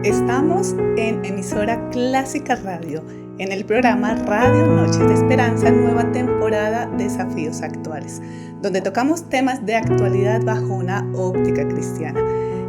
Estamos en emisora Clásica Radio, en el programa Radio Noches de Esperanza, nueva temporada Desafíos Actuales, donde tocamos temas de actualidad bajo una óptica cristiana.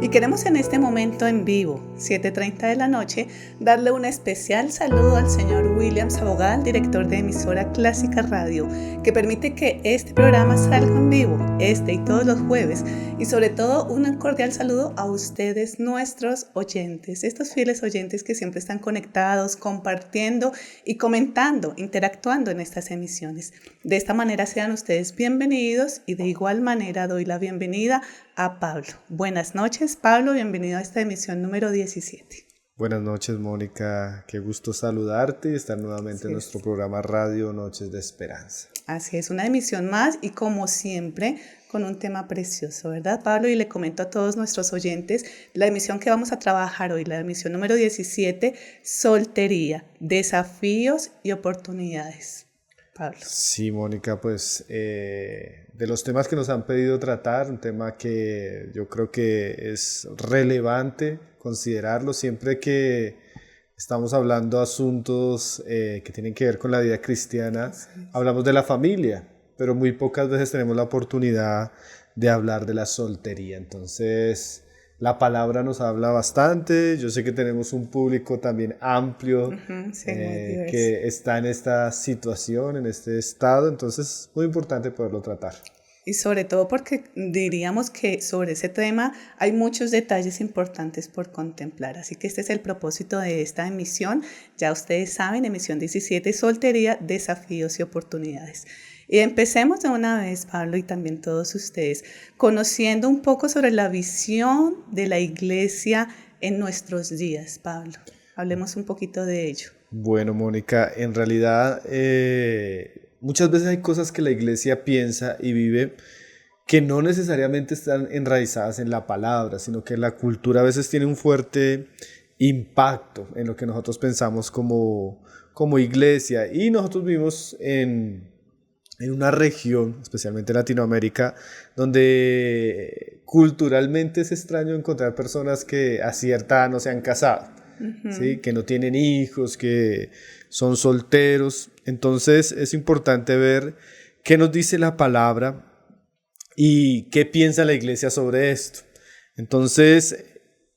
Y queremos en este momento en vivo, 7:30 de la noche, darle un especial saludo al señor William Sabogal, director de emisora Clásica Radio, que permite que este programa salga en vivo, este y todos los jueves. Y sobre todo, un cordial saludo a ustedes, nuestros oyentes, estos fieles oyentes que siempre están conectados, compartiendo y comentando, interactuando en estas emisiones. De esta manera sean ustedes bienvenidos y de igual manera doy la bienvenida a Pablo. Buenas noches, Pablo, bienvenido a esta emisión número 17. Buenas noches, Mónica, qué gusto saludarte y estar nuevamente en nuestro programa Radio Noches de Esperanza. Así es, una emisión más y como siempre con un tema precioso, ¿verdad, Pablo? Y le comento a todos nuestros oyentes, la emisión que vamos a trabajar hoy, la emisión número 17, soltería, desafíos y oportunidades. Pablo. Sí, Mónica, pues de los temas que nos han pedido tratar, un tema que yo creo que es relevante considerarlo siempre que estamos hablando asuntos que tienen que ver con la vida cristiana, hablamos de la familia, pero muy pocas veces tenemos la oportunidad de hablar de la soltería. Entonces, la palabra nos habla bastante. Yo sé que tenemos un público también amplio que está en esta situación, en este estado. Entonces, es muy importante poderlo tratar. Y sobre todo porque diríamos que sobre ese tema hay muchos detalles importantes por contemplar. Así que este es el propósito de esta emisión. Ya ustedes saben, emisión 17, soltería, desafíos y oportunidades. Y empecemos de una vez, Pablo, y también todos ustedes, conociendo un poco sobre la visión de la iglesia en nuestros días, Pablo. Hablemos un poquito de ello. Bueno, Mónica, en realidad muchas veces hay cosas que la iglesia piensa y vive que no necesariamente están enraizadas en la palabra, sino que la cultura a veces tiene un fuerte impacto en lo que nosotros pensamos como iglesia. Y nosotros vivimos en una región, especialmente en Latinoamérica, donde culturalmente es extraño encontrar personas que a cierta edad no se han casado, ¿sí? Que no tienen hijos, que son solteros. Entonces es importante ver qué nos dice la palabra y qué piensa la iglesia sobre esto. Entonces,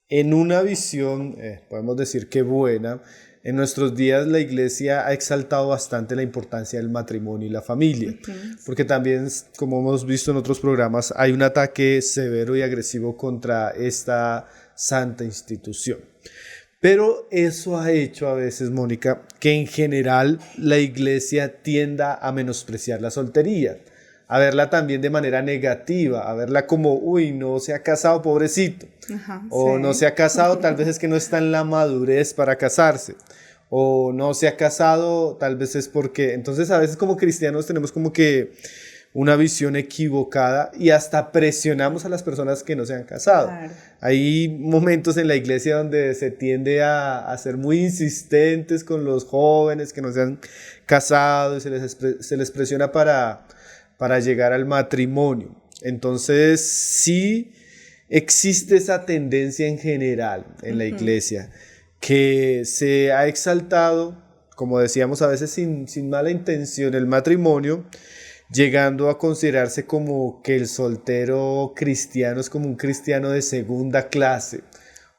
en una visión, podemos decir que buena, en nuestros días la iglesia ha exaltado bastante la importancia del matrimonio y la familia, porque también, como hemos visto en otros programas, hay un ataque severo y agresivo contra esta santa institución. Pero eso ha hecho a veces, Mónica, que en general la iglesia tienda a menospreciar la soltería, a verla también de manera negativa, a verla como, uy, no se ha casado, pobrecito, o no se ha casado, tal vez es que no está en la madurez para casarse, o no se ha casado, tal vez es porque... Entonces a veces como cristianos tenemos como que una visión equivocada y hasta presionamos a las personas que no se han casado. Claro. Hay momentos en la iglesia donde se tiende a ser muy insistentes con los jóvenes que no se han casado y se les presiona para llegar al matrimonio. Entonces sí existe esa tendencia en general en la iglesia que se ha exaltado, como decíamos a veces sin mala intención, el matrimonio, llegando a considerarse como que el soltero cristiano es como un cristiano de segunda clase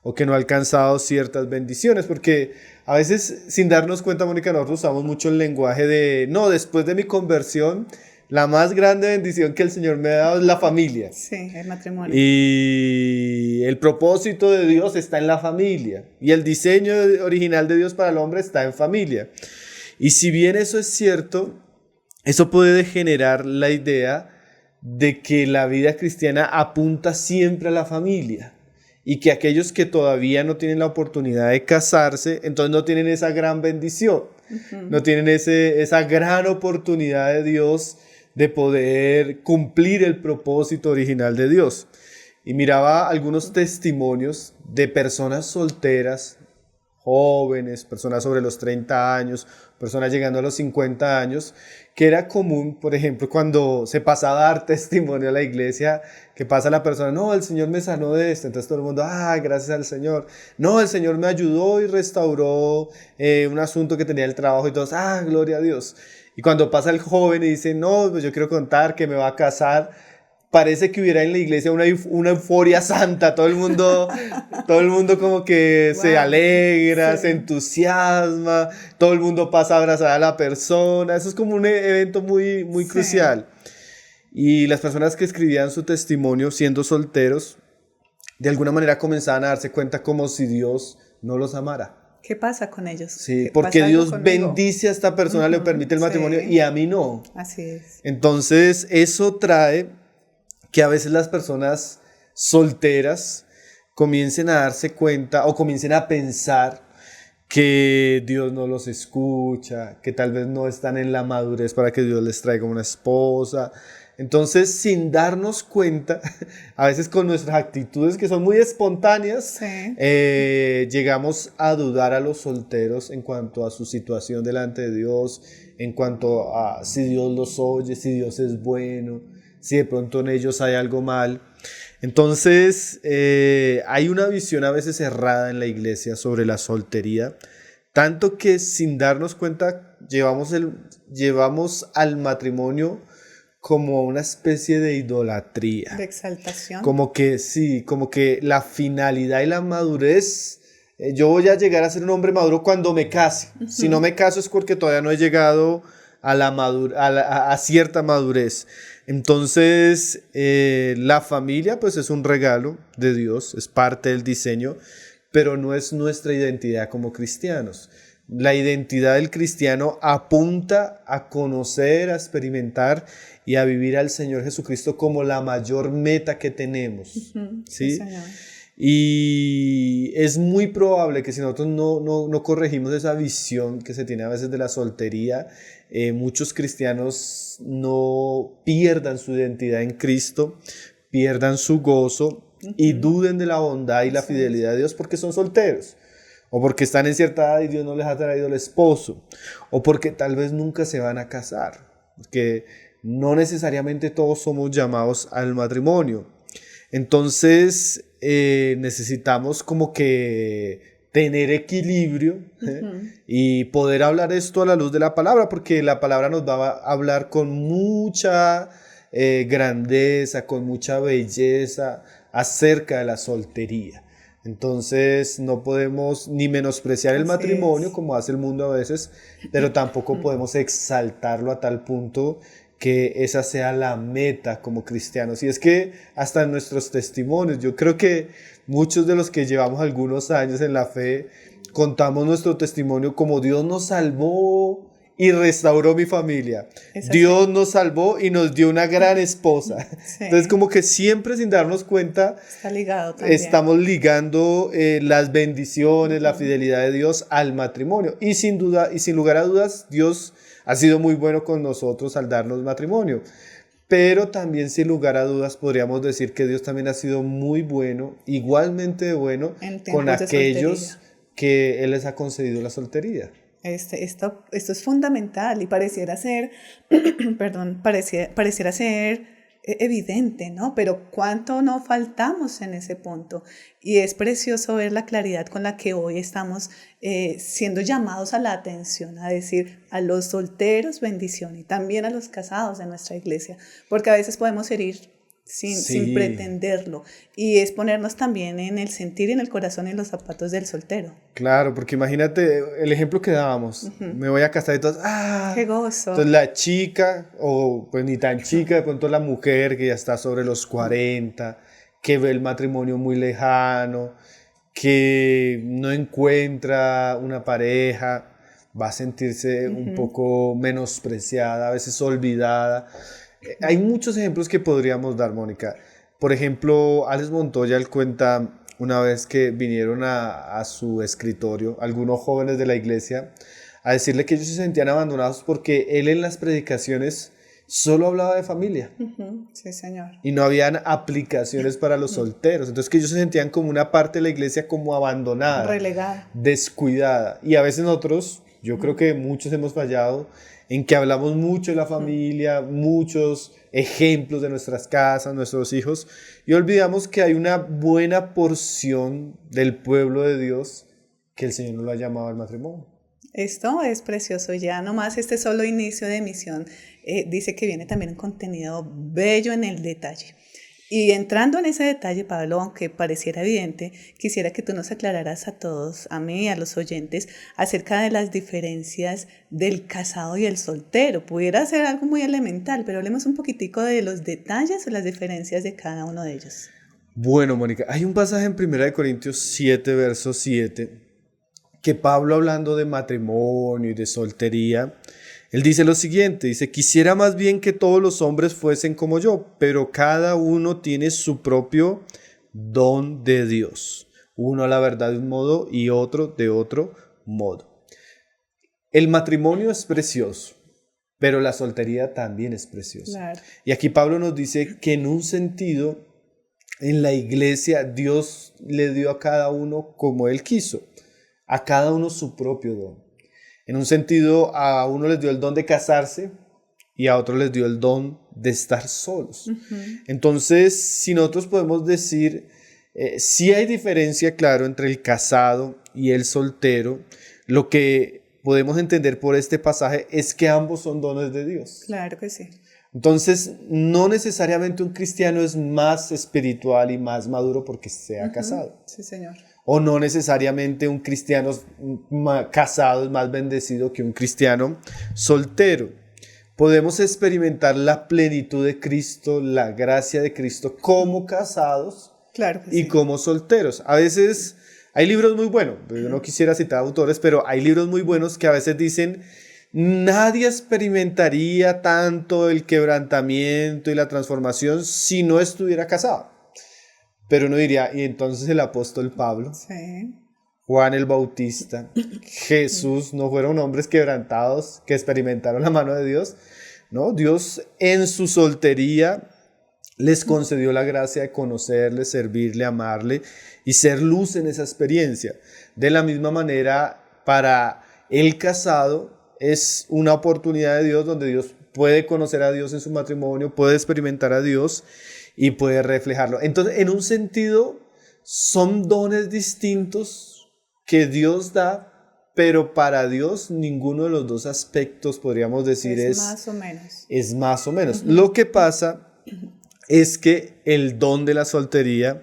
o que no ha alcanzado ciertas bendiciones, porque a veces sin darnos cuenta, Mónica, nosotros usamos mucho el lenguaje de no, después de mi conversión la más grande bendición que el Señor me ha dado es la familia. Sí, el matrimonio. Y el propósito de Dios está en la familia y el diseño original de Dios para el hombre está en familia. Y si bien eso es cierto, eso puede generar la idea de que la vida cristiana apunta siempre a la familia y que aquellos que todavía no tienen la oportunidad de casarse, entonces no tienen esa gran bendición, no tienen esa gran oportunidad de Dios de poder cumplir el propósito original de Dios. Y miraba algunos testimonios de personas solteras, jóvenes, personas sobre los 30 años, personas llegando a los 50 años, que era común, por ejemplo, cuando se pasaba a dar testimonio a la iglesia, que pasa la persona, no, el Señor me sanó de esto, entonces todo el mundo, gracias al Señor, no, el Señor me ayudó y restauró un asunto que tenía el trabajo y todos, gloria a Dios. Y cuando pasa el joven y dice, no, pues yo quiero contar que me va a casar, parece que hubiera en la iglesia una euforia santa, todo el mundo como que wow, se alegra, sí, se entusiasma, todo el mundo pasa a abrazar a la persona, eso es como un evento muy, muy sí, crucial. Y las personas que escribían su testimonio siendo solteros, de alguna manera comenzaban a darse cuenta como si Dios no los amara. ¿Qué pasa con ellos? Sí, porque Dios bendice a esta persona, le permite el matrimonio, sí, y a mí no. Así es. Entonces, eso trae que a veces las personas solteras comiencen a darse cuenta o comiencen a pensar que Dios no los escucha, que tal vez no están en la madurez para que Dios les traiga una esposa. Entonces, sin darnos cuenta, a veces con nuestras actitudes que son muy espontáneas, sí, llegamos a dudar a los solteros en cuanto a su situación delante de Dios, en cuanto a si Dios los oye, si Dios es bueno, si de pronto en ellos hay algo mal. Entonces, hay una visión a veces errada en la iglesia sobre la soltería, tanto que sin darnos cuenta llevamos al matrimonio como una especie de idolatría. De exaltación. Como que sí, como que la finalidad y la madurez, yo voy a llegar a ser un hombre maduro cuando me case. Uh-huh. Si no me caso es porque todavía no he llegado a cierta madurez. Entonces, la familia pues es un regalo de Dios, es parte del diseño, pero no es nuestra identidad como cristianos. La identidad del cristiano apunta a conocer, a experimentar y a vivir al Señor Jesucristo como la mayor meta que tenemos. Uh-huh. ¿Sí? Sí, y es muy probable que si nosotros no corregimos esa visión que se tiene a veces de la soltería, muchos cristianos no pierdan su identidad en Cristo, pierdan su gozo, uh-huh, y duden de la bondad y la fidelidad de Dios porque son solteros. O porque están en cierta edad y Dios no les ha traído el esposo. O porque tal vez nunca se van a casar. Porque no necesariamente todos somos llamados al matrimonio. Entonces necesitamos como que tener equilibrio, uh-huh, y poder hablar esto a la luz de la palabra. Porque la palabra nos va a hablar con mucha grandeza, con mucha belleza acerca de la soltería. Entonces no podemos ni menospreciar el matrimonio como hace el mundo a veces, pero tampoco podemos exaltarlo a tal punto que esa sea la meta como cristianos. Y es que hasta en nuestros testimonios, yo creo que muchos de los que llevamos algunos años en la fe, contamos nuestro testimonio como Dios nos salvó y restauró mi familia. Dios nos salvó y nos dio una gran esposa. Sí. Entonces como que siempre sin darnos cuenta está ligado también. Estamos ligando las bendiciones, la fidelidad de Dios al matrimonio. Y sin duda y sin lugar a dudas, Dios ha sido muy bueno con nosotros al darnos matrimonio. Pero también sin lugar a dudas podríamos decir que Dios también ha sido muy bueno, igualmente bueno con aquellos que Él les ha concedido la soltería. Esto es fundamental y pareciera ser, pareciera ser evidente, ¿no? Pero cuánto no faltamos en ese punto. Y es precioso ver la claridad con la que hoy estamos siendo llamados a la atención, a decir a los solteros bendición y también a los casados de nuestra iglesia, porque a veces podemos herir sin pretenderlo, y es ponernos también en el sentir y en el corazón en los zapatos del soltero. Claro, porque imagínate el ejemplo que dábamos, uh-huh, me voy a casar y todos, ¡qué gozo! Entonces la chica, o pues ni tan chica, de pronto la mujer que ya está sobre los 40, que ve el matrimonio muy lejano, que no encuentra una pareja, va a sentirse uh-huh, un poco menospreciada, a veces olvidada. Hay muchos ejemplos que podríamos dar, Mónica. Por ejemplo, Alex Montoya, él cuenta una vez que vinieron a su escritorio algunos jóvenes de la iglesia a decirle que ellos se sentían abandonados porque él en las predicaciones solo hablaba de familia. Uh-huh. Sí, señor. Y no habían aplicaciones para los solteros. Entonces que ellos se sentían como una parte de la iglesia como abandonada. Relegada. Descuidada. Y a veces nosotros, yo creo que muchos hemos fallado en que hablamos mucho de la familia, muchos ejemplos de nuestras casas, nuestros hijos, y olvidamos que hay una buena porción del pueblo de Dios que el Señor no lo ha llamado al matrimonio. Esto es precioso, ya nomás este solo inicio de emisión dice que viene también un contenido bello en el detalle. Y entrando en ese detalle, Pablo, aunque pareciera evidente, quisiera que tú nos aclararas a todos, a mí y a los oyentes, acerca de las diferencias del casado y el soltero. Pudiera ser algo muy elemental, pero hablemos un poquitico de los detalles o las diferencias de cada uno de ellos. Bueno, Mónica, hay un pasaje en 1 Corintios 7, verso 7, que Pablo, hablando de matrimonio y de soltería, él dice lo siguiente, dice: quisiera más bien que todos los hombres fuesen como yo, pero cada uno tiene su propio don de Dios. Uno a la verdad de un modo y otro de otro modo. El matrimonio es precioso, pero la soltería también es preciosa. Claro. Y aquí Pablo nos dice que en un sentido, en la iglesia, Dios le dio a cada uno como Él quiso, a cada uno su propio don. En un sentido, a uno les dio el don de casarse y a otros les dio el don de estar solos. Entonces, si nosotros podemos decir, sí hay diferencia, claro, entre el casado y el soltero, lo que podemos entender por este pasaje es que ambos son dones de Dios. Claro que sí. Entonces, no necesariamente un cristiano es más espiritual y más maduro porque sea casado. Sí, Señor. O no necesariamente un cristiano casado es más bendecido que un cristiano soltero. Podemos experimentar la plenitud de Cristo, la gracia de Cristo como casados, claro que y sí, como solteros. A veces hay libros muy buenos, yo no quisiera citar autores, pero hay libros muy buenos que a veces dicen: nadie experimentaría tanto el quebrantamiento y la transformación si no estuviera casado. Pero uno diría, ¿y entonces el apóstol Pablo, sí, Juan el Bautista, Jesús no fueron hombres quebrantados que experimentaron la mano de Dios? ¿No? Dios en su soltería les concedió la gracia de conocerle, servirle, amarle y ser luz en esa experiencia. De la misma manera, para el casado es una oportunidad de Dios donde Dios puede conocer a Dios en su matrimonio, puede experimentar a Dios y puede reflejarlo. Entonces, en un sentido, son dones distintos que Dios da, pero para Dios ninguno de los dos aspectos, podríamos decir, es más o menos. Es más o menos. Lo que pasa es que el don de la soltería,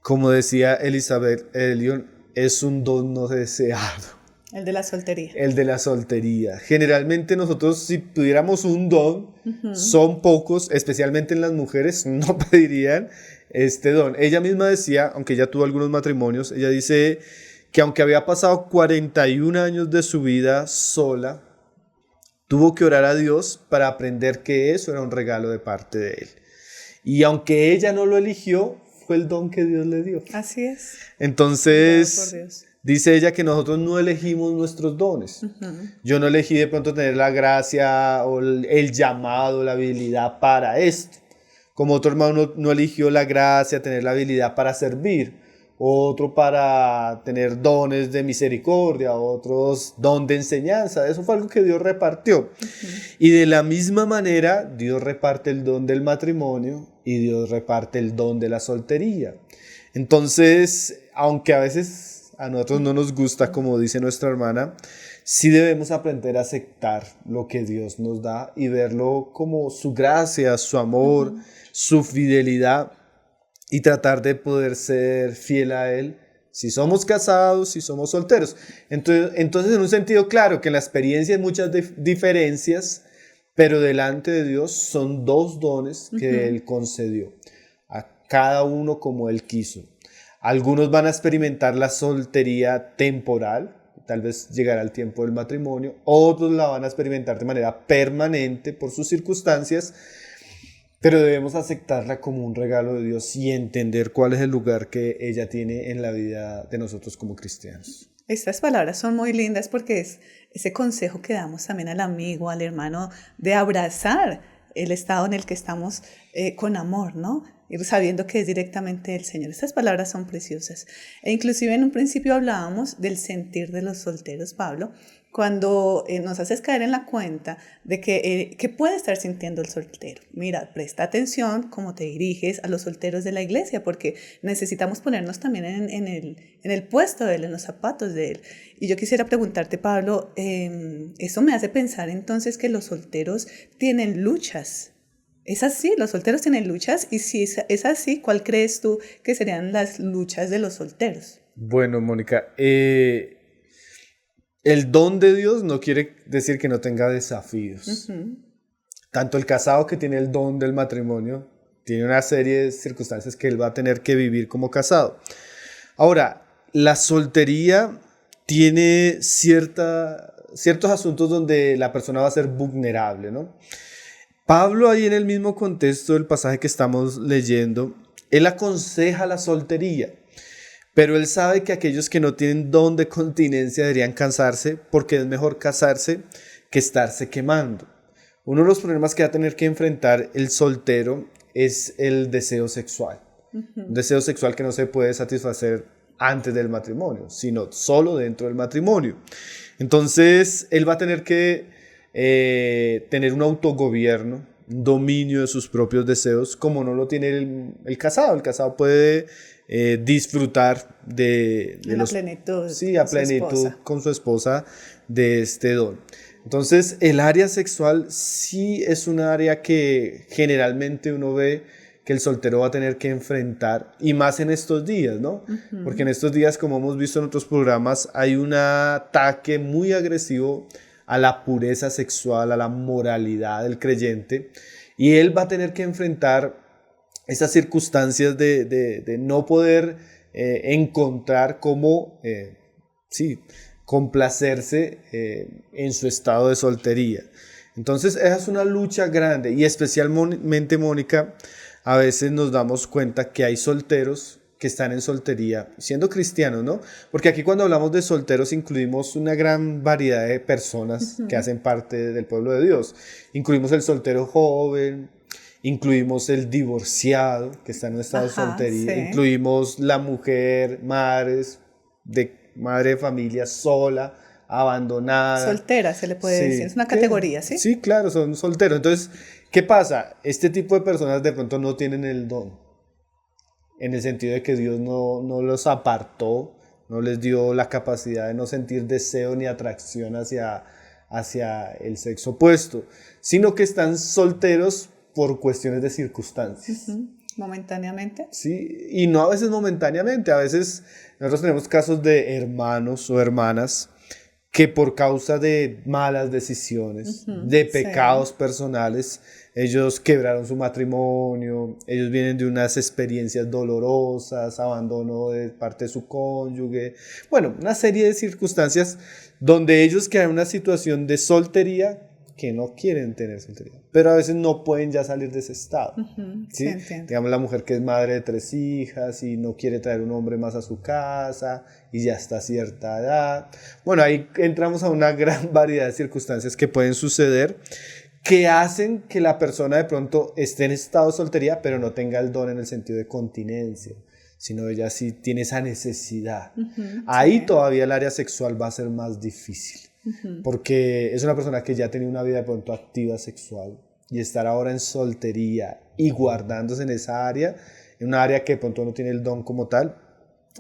como decía Elizabeth Elliot, es un don no deseado. El de la soltería. El de la soltería. Generalmente nosotros, si tuviéramos un don, son pocos, especialmente en las mujeres, no pedirían este don. Ella misma decía, aunque ella tuvo algunos matrimonios, ella dice que aunque había pasado 41 años de su vida sola, tuvo que orar a Dios para aprender que eso era un regalo de parte de Él. Y aunque ella no lo eligió, fue el don que Dios le dio. Así es. Entonces, dice ella que nosotros no elegimos nuestros dones. Yo no elegí de pronto tener la gracia o el llamado, la habilidad para esto. Como otro hermano no eligió la gracia, tener la habilidad para servir. Otro para tener dones de misericordia, otros don de enseñanza. Eso fue algo que Dios repartió. Y de la misma manera, Dios reparte el don del matrimonio y Dios reparte el don de la soltería. Entonces, aunque a veces a nosotros no nos gusta, como dice nuestra hermana, sí debemos aprender a aceptar lo que Dios nos da y verlo como su gracia, su amor, su fidelidad, y tratar de poder ser fiel a Él, si somos casados, si somos solteros. Entonces, en un sentido, claro, que en la experiencia hay muchas diferencias, pero delante de Dios son dos dones que Él concedió, a cada uno como Él quiso. Algunos van a experimentar la soltería temporal, tal vez llegará el tiempo del matrimonio, otros la van a experimentar de manera permanente por sus circunstancias, pero debemos aceptarla como un regalo de Dios y entender cuál es el lugar que ella tiene en la vida de nosotros como cristianos. Estas palabras son muy lindas porque es ese consejo que damos también al amigo, al hermano, de abrazar el estado en el que estamos con amor, ¿no? Ir sabiendo que es directamente del Señor. Estas palabras son preciosas. E inclusive en un principio hablábamos del sentir de los solteros, Pablo, cuando nos haces caer en la cuenta de que puede estar sintiendo el soltero. Mira, presta atención cómo te diriges a los solteros de la iglesia, porque necesitamos ponernos también en el puesto de él, en los zapatos de él. Y yo quisiera preguntarte, Pablo, eso me hace pensar entonces que los solteros tienen luchas. ¿Es así? ¿Los solteros tienen luchas? Y si es así, ¿cuál crees tú que serían las luchas de los solteros? Bueno, Mónica, el don de Dios no quiere decir que no tenga desafíos. Tanto el casado que tiene el don del matrimonio tiene una serie de circunstancias que él va a tener que vivir como casado. Ahora, la soltería tiene ciertos asuntos donde la persona va a ser vulnerable, ¿no? Pablo, ahí en el mismo contexto del pasaje que estamos leyendo, él aconseja la soltería. Pero él sabe que aquellos que no tienen don de continencia deberían casarse, porque es mejor casarse que estarse quemando. Uno de los problemas que va a tener que enfrentar el soltero es el deseo sexual. Un deseo sexual que no se puede satisfacer antes del matrimonio, sino solo dentro del matrimonio. Entonces, él va a tener que tener un autogobierno, un dominio de sus propios deseos, como no lo tiene el casado. El casado puede disfrutar de la plenitud, sí, a plenitud con su esposa de este don. Entonces, el área sexual sí es un área que generalmente uno ve que el soltero va a tener que enfrentar, y más en estos días, ¿no? Porque en estos días, como hemos visto en otros programas, hay un ataque muy agresivo a la pureza sexual, a la moralidad del creyente, y él va a tener que enfrentar esas circunstancias de no poder encontrar cómo complacerse en su estado de soltería. Entonces esa es una lucha grande, y especialmente, Mónica, a veces nos damos cuenta que hay solteros que están en soltería siendo cristianos, ¿no? Porque aquí cuando hablamos de solteros incluimos una gran variedad de personas que hacen parte del pueblo de Dios. Incluimos el soltero joven, incluimos el divorciado que está en un estado de soltería, sí. Incluimos la mujer, madre de familia sola, abandonada. Soltera se le puede decir, es una categoría, ¿sí? Sí, claro, son solteros. Entonces, ¿qué pasa? Este tipo de personas de pronto no tienen el don, en el sentido de que Dios no los apartó, no les dio la capacidad de no sentir deseo ni atracción hacia el sexo opuesto, sino que están solteros por cuestiones de circunstancias. Momentáneamente. Sí, y no a veces momentáneamente, a veces nosotros tenemos casos de hermanos o hermanas que por causa de malas decisiones, de pecados personales, ellos quebraron su matrimonio, ellos vienen de unas experiencias dolorosas, abandono de parte de su cónyuge, bueno, una serie de circunstancias donde ellos quedan en una situación de soltería que no quieren tener soltería, pero a veces no pueden ya salir de ese estado. ¿Sí? Digamos, la mujer que es madre de 3 hijas y no quiere traer un hombre más a su casa y ya está a cierta edad. Bueno, ahí entramos a una gran variedad de circunstancias que pueden suceder, que hacen que la persona de pronto esté en estado de soltería, pero no tenga el don en el sentido de continencia, sino ella sí tiene esa necesidad. Ahí todavía el área sexual va a ser más difícil. Porque es una persona que ya tenía una vida de pronto activa sexual, y estar ahora en soltería y guardándose en esa área, en una área que de pronto no tiene el don como tal,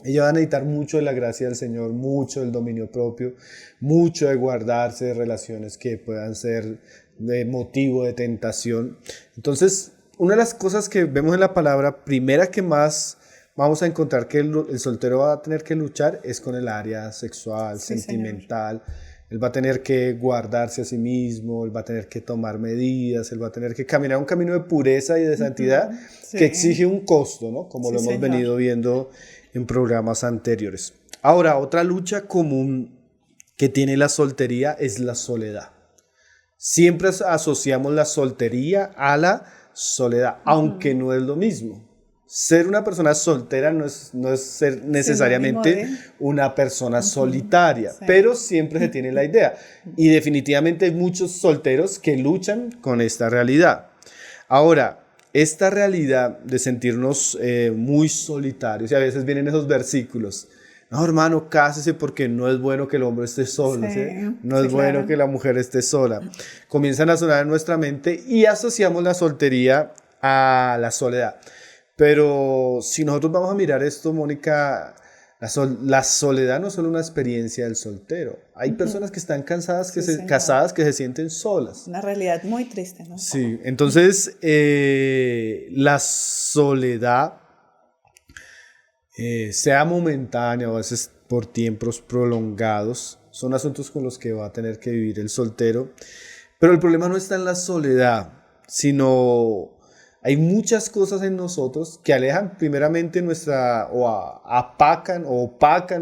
ella va a necesitar mucho de la gracia del Señor, mucho del dominio propio, mucho de guardarse de relaciones que puedan ser de motivo de tentación. Entonces, una de las cosas que vemos en la palabra, primera que más vamos a encontrar que el soltero va a tener que luchar es con el área sexual, sentimental. Señor. Él va a tener que guardarse a sí mismo, él va a tener que tomar medidas, él va a tener que caminar un camino de pureza y de santidad que exige un costo, ¿no? Como lo hemos venido viendo en programas anteriores. Ahora, otra lucha común que tiene la soltería es la soledad. Siempre asociamos la soltería a la soledad, aunque no es lo mismo. Ser una persona soltera no es ser necesariamente una persona solitaria, pero siempre se tiene la idea. Y definitivamente hay muchos solteros que luchan con esta realidad. Ahora, esta realidad de sentirnos muy solitarios, y a veces vienen esos versículos no, hermano, cásese porque no es bueno que el hombre esté solo, ¿sí? No es bueno que la mujer esté sola. Comienzan a sonar en nuestra mente y asociamos la soltería a la soledad. Pero si nosotros vamos a mirar esto, Mónica, la soledad no es solo una experiencia del soltero. Hay personas que están casadas que se sienten solas. Una realidad muy triste, ¿no? Sí, entonces la soledad, sea momentánea o a veces por tiempos prolongados, son asuntos con los que va a tener que vivir el soltero. Pero el problema no está en la soledad, sino hay muchas cosas en nosotros que alejan primeramente opacan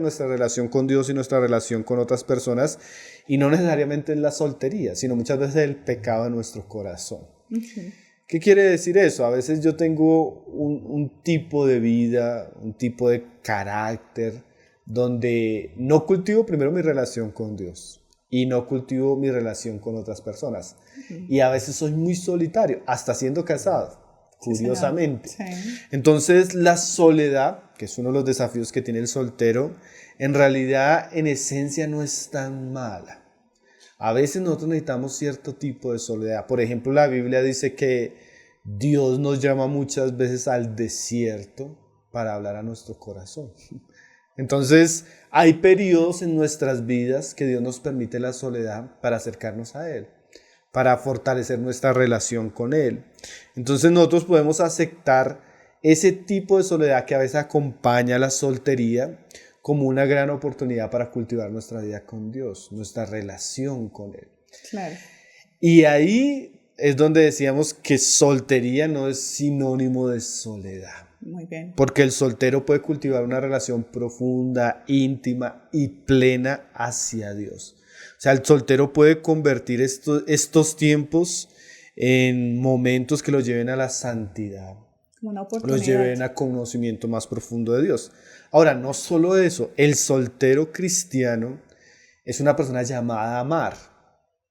nuestra relación con Dios y nuestra relación con otras personas, y no necesariamente es la soltería, sino muchas veces el pecado en nuestro corazón. Uh-huh. ¿Qué quiere decir eso? A veces yo tengo un tipo de vida, un tipo de carácter, donde no cultivo primero mi relación con Dios y no cultivo mi relación con otras personas. Uh-huh. Y a veces soy muy solitario, hasta siendo casado, curiosamente. Sí. Entonces la soledad, que es uno de los desafíos que tiene el soltero, en realidad en esencia no es tan mala. A veces nosotros necesitamos cierto tipo de soledad. Por ejemplo, la Biblia dice que Dios nos llama muchas veces al desierto para hablar a nuestro corazón. Entonces, hay periodos en nuestras vidas que Dios nos permite la soledad para acercarnos a Él, para fortalecer nuestra relación con Él. Entonces, nosotros podemos aceptar ese tipo de soledad que a veces acompaña a la soltería como una gran oportunidad para cultivar nuestra vida con Dios, nuestra relación con Él. Claro. Y ahí es donde decíamos que soltería no es sinónimo de soledad. Muy bien. Porque el soltero puede cultivar una relación profunda, íntima y plena hacia Dios. O sea, el soltero puede convertir estos tiempos en momentos que lo lleven a la santidad. Una oportunidad. Los lleven a conocimiento más profundo de Dios. Ahora, no solo eso, el soltero cristiano es una persona llamada a amar.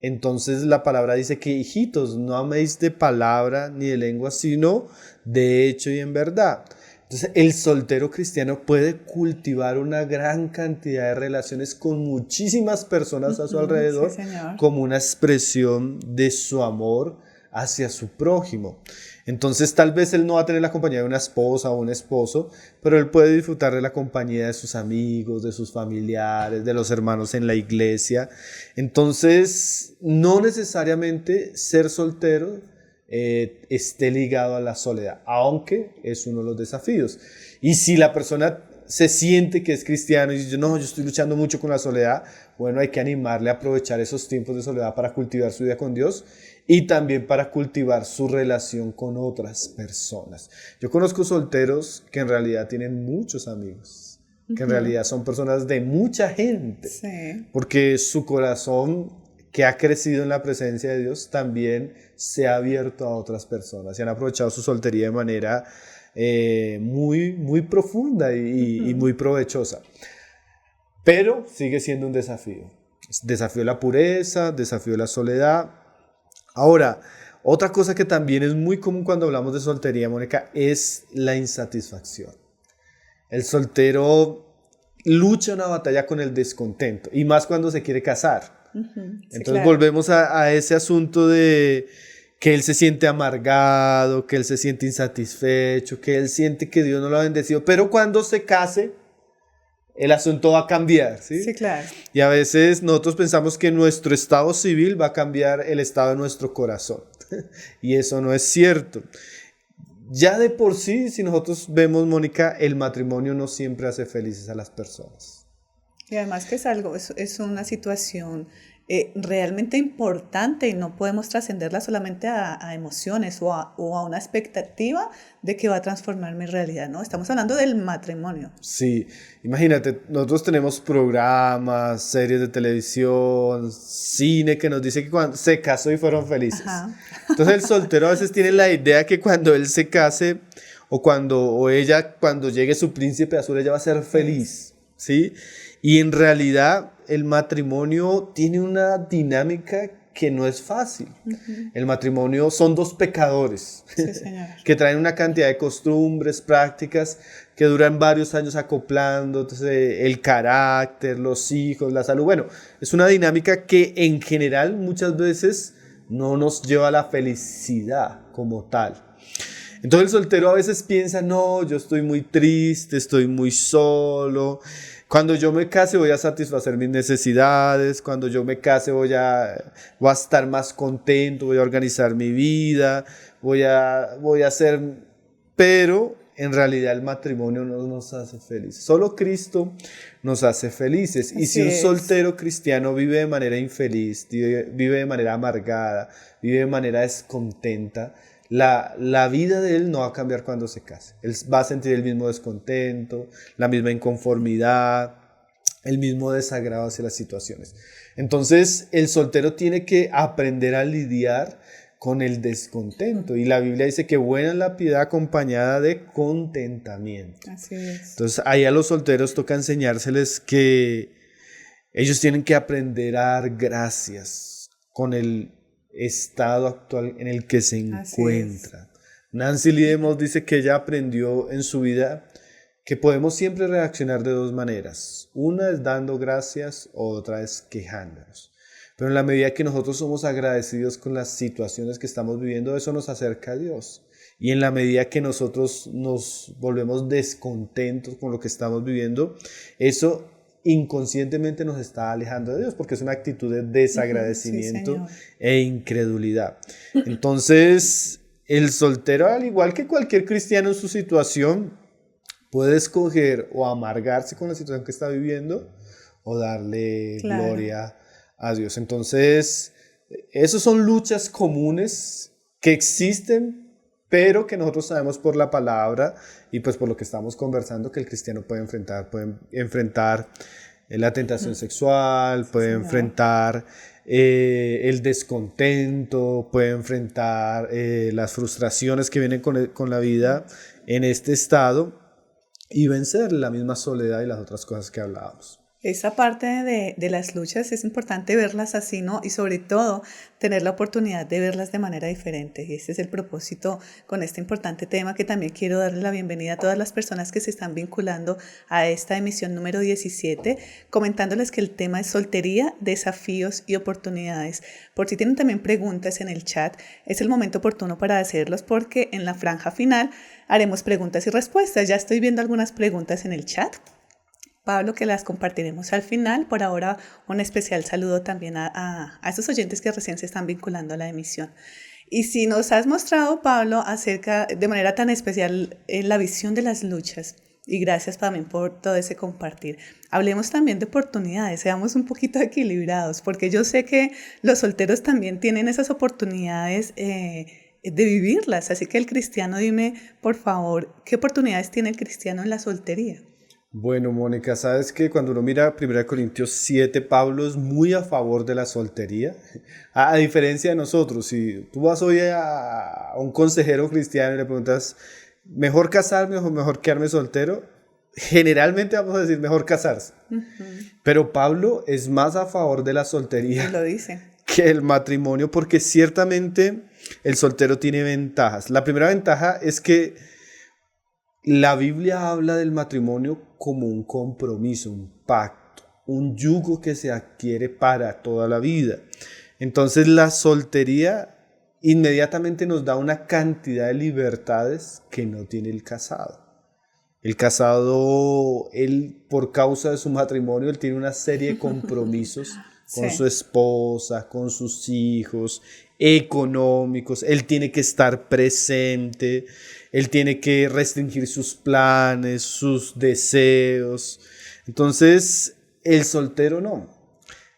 Entonces la palabra dice que, hijitos, no améis de palabra ni de lengua, sino de hecho y en verdad. Entonces el soltero cristiano puede cultivar una gran cantidad de relaciones con muchísimas personas a su alrededor, sí, como una expresión de su amor hacia su prójimo. Entonces tal vez él no va a tener la compañía de una esposa o un esposo, pero él puede disfrutar de la compañía de sus amigos, de sus familiares, de los hermanos en la iglesia. Entonces no necesariamente ser soltero esté ligado a la soledad, aunque es uno de los desafíos. Y si la persona se siente que es cristiano y dice, no, yo estoy luchando mucho con la soledad, bueno, hay que animarle a aprovechar esos tiempos de soledad para cultivar su vida con Dios y también para cultivar su relación con otras personas. Yo conozco solteros que en realidad tienen muchos amigos, que en realidad son personas de mucha gente, sí, porque su corazón, que ha crecido en la presencia de Dios, también se ha abierto a otras personas y han aprovechado su soltería de manera muy, muy profunda y muy provechosa. Pero sigue siendo un desafío. Desafío de la pureza, desafío de la soledad. Ahora, otra cosa que también es muy común cuando hablamos de soltería, Mónica, es la insatisfacción. El soltero lucha una batalla con el descontento, y más cuando se quiere casar. Sí, entonces claro. volvemos a ese asunto de que él se siente amargado, que él se siente insatisfecho, que él siente que Dios no lo ha bendecido, pero cuando se case, el asunto va a cambiar, ¿sí? Sí, claro. Y a veces nosotros pensamos que nuestro estado civil va a cambiar el estado de nuestro corazón, y eso no es cierto. Ya de por sí, si nosotros vemos, Mónica, el matrimonio no siempre hace felices a las personas. Y además que es una situación realmente importante y no podemos trascenderla solamente a emociones o a una expectativa de que va a transformar mi realidad, ¿no? Estamos hablando del matrimonio. Sí, imagínate, nosotros tenemos programas, series de televisión, cine que nos dice que cuando se casó y fueron felices. Ajá. Entonces el soltero a veces tiene la idea que cuando él se case o ella, cuando llegue su príncipe azul, ella va a ser feliz, ¿sí? Y en realidad el matrimonio tiene una dinámica que no es fácil. El matrimonio son dos pecadores Sí, señor. que traen una cantidad de costumbres, prácticas que duran varios años acoplando, entonces, el carácter, los hijos, la salud. Bueno, es una dinámica que en general muchas veces no nos lleva a la felicidad como tal. Entonces el soltero a veces piensa, no, yo estoy muy triste, estoy muy solo. Cuando yo me case voy a satisfacer mis necesidades, cuando yo me case voy a estar más contento, voy a organizar mi vida, voy a hacer... Pero en realidad el matrimonio no nos hace felices. Solo Cristo nos hace felices. Y si un soltero cristiano vive de manera infeliz, vive de manera amargada, vive de manera descontenta, la vida de él no va a cambiar cuando se case. Él va a sentir el mismo descontento, la misma inconformidad, el mismo desagrado hacia las situaciones. Entonces, el soltero tiene que aprender a lidiar con el descontento. Y la Biblia dice que buena es la piedad acompañada de contentamiento. Así es. Entonces, ahí a los solteros toca enseñárseles que ellos tienen que aprender a dar gracias con el estado actual en el que se encuentra. Nancy Lee DeMoss dice que ella aprendió en su vida que podemos siempre reaccionar de dos maneras. Una es dando gracias, otra es quejándonos. Pero en la medida que nosotros somos agradecidos con las situaciones que estamos viviendo, eso nos acerca a Dios. Y en la medida que nosotros nos volvemos descontentos con lo que estamos viviendo, eso inconscientemente nos está alejando de Dios, porque es una actitud de desagradecimiento e incredulidad. Entonces, el soltero, al igual que cualquier cristiano en su situación, puede escoger o amargarse con la situación que está viviendo o darle gloria a Dios. Entonces, esas son luchas comunes que existen, pero que nosotros sabemos por la palabra y pues por lo que estamos conversando que el cristiano puede enfrentar la tentación sexual, puede enfrentar el descontento, puede enfrentar las frustraciones que vienen con la vida en este estado y vencer la misma soledad y las otras cosas que hablábamos. Esa parte de las luchas es importante verlas así, ¿no? Y sobre todo tener la oportunidad de verlas de manera diferente. Y ese es el propósito con este importante tema, que también quiero darle la bienvenida a todas las personas que se están vinculando a esta emisión número 17, comentándoles que el tema es soltería, desafíos y oportunidades. Por si tienen también preguntas en el chat, es el momento oportuno para hacerlos, porque en la franja final haremos preguntas y respuestas. Ya estoy viendo algunas preguntas en el chat, Pablo, que las compartiremos al final. Por ahora, un especial saludo también a esos oyentes que recién se están vinculando a la emisión. Y si nos has mostrado, Pablo, de manera tan especial la visión de las luchas, y gracias también por todo ese compartir. Hablemos también de oportunidades, seamos un poquito equilibrados, porque yo sé que los solteros también tienen esas oportunidades de vivirlas. Así que el cristiano, dime, por favor, ¿qué oportunidades tiene el cristiano en la soltería? Bueno, Mónica, sabes que cuando uno mira 1 Corintios 7, Pablo es muy a favor de la soltería, a diferencia de nosotros. Si tú vas hoy a un consejero cristiano y le preguntas, ¿mejor casarme o mejor quedarme soltero? Generalmente vamos a decir mejor casarse. Pero Pablo es más a favor de la soltería lo dice, que el matrimonio, porque ciertamente el soltero tiene ventajas. La primera ventaja es que la Biblia habla del matrimonio como un compromiso, un pacto, un yugo que se adquiere para toda la vida. Entonces la soltería inmediatamente nos da una cantidad de libertades que no tiene el casado. El casado, él por causa de su matrimonio, él tiene una serie de compromisos con su esposa, con sus hijos, económicos. Él tiene que estar presente, él tiene que restringir sus planes, sus deseos. Entonces, el soltero no.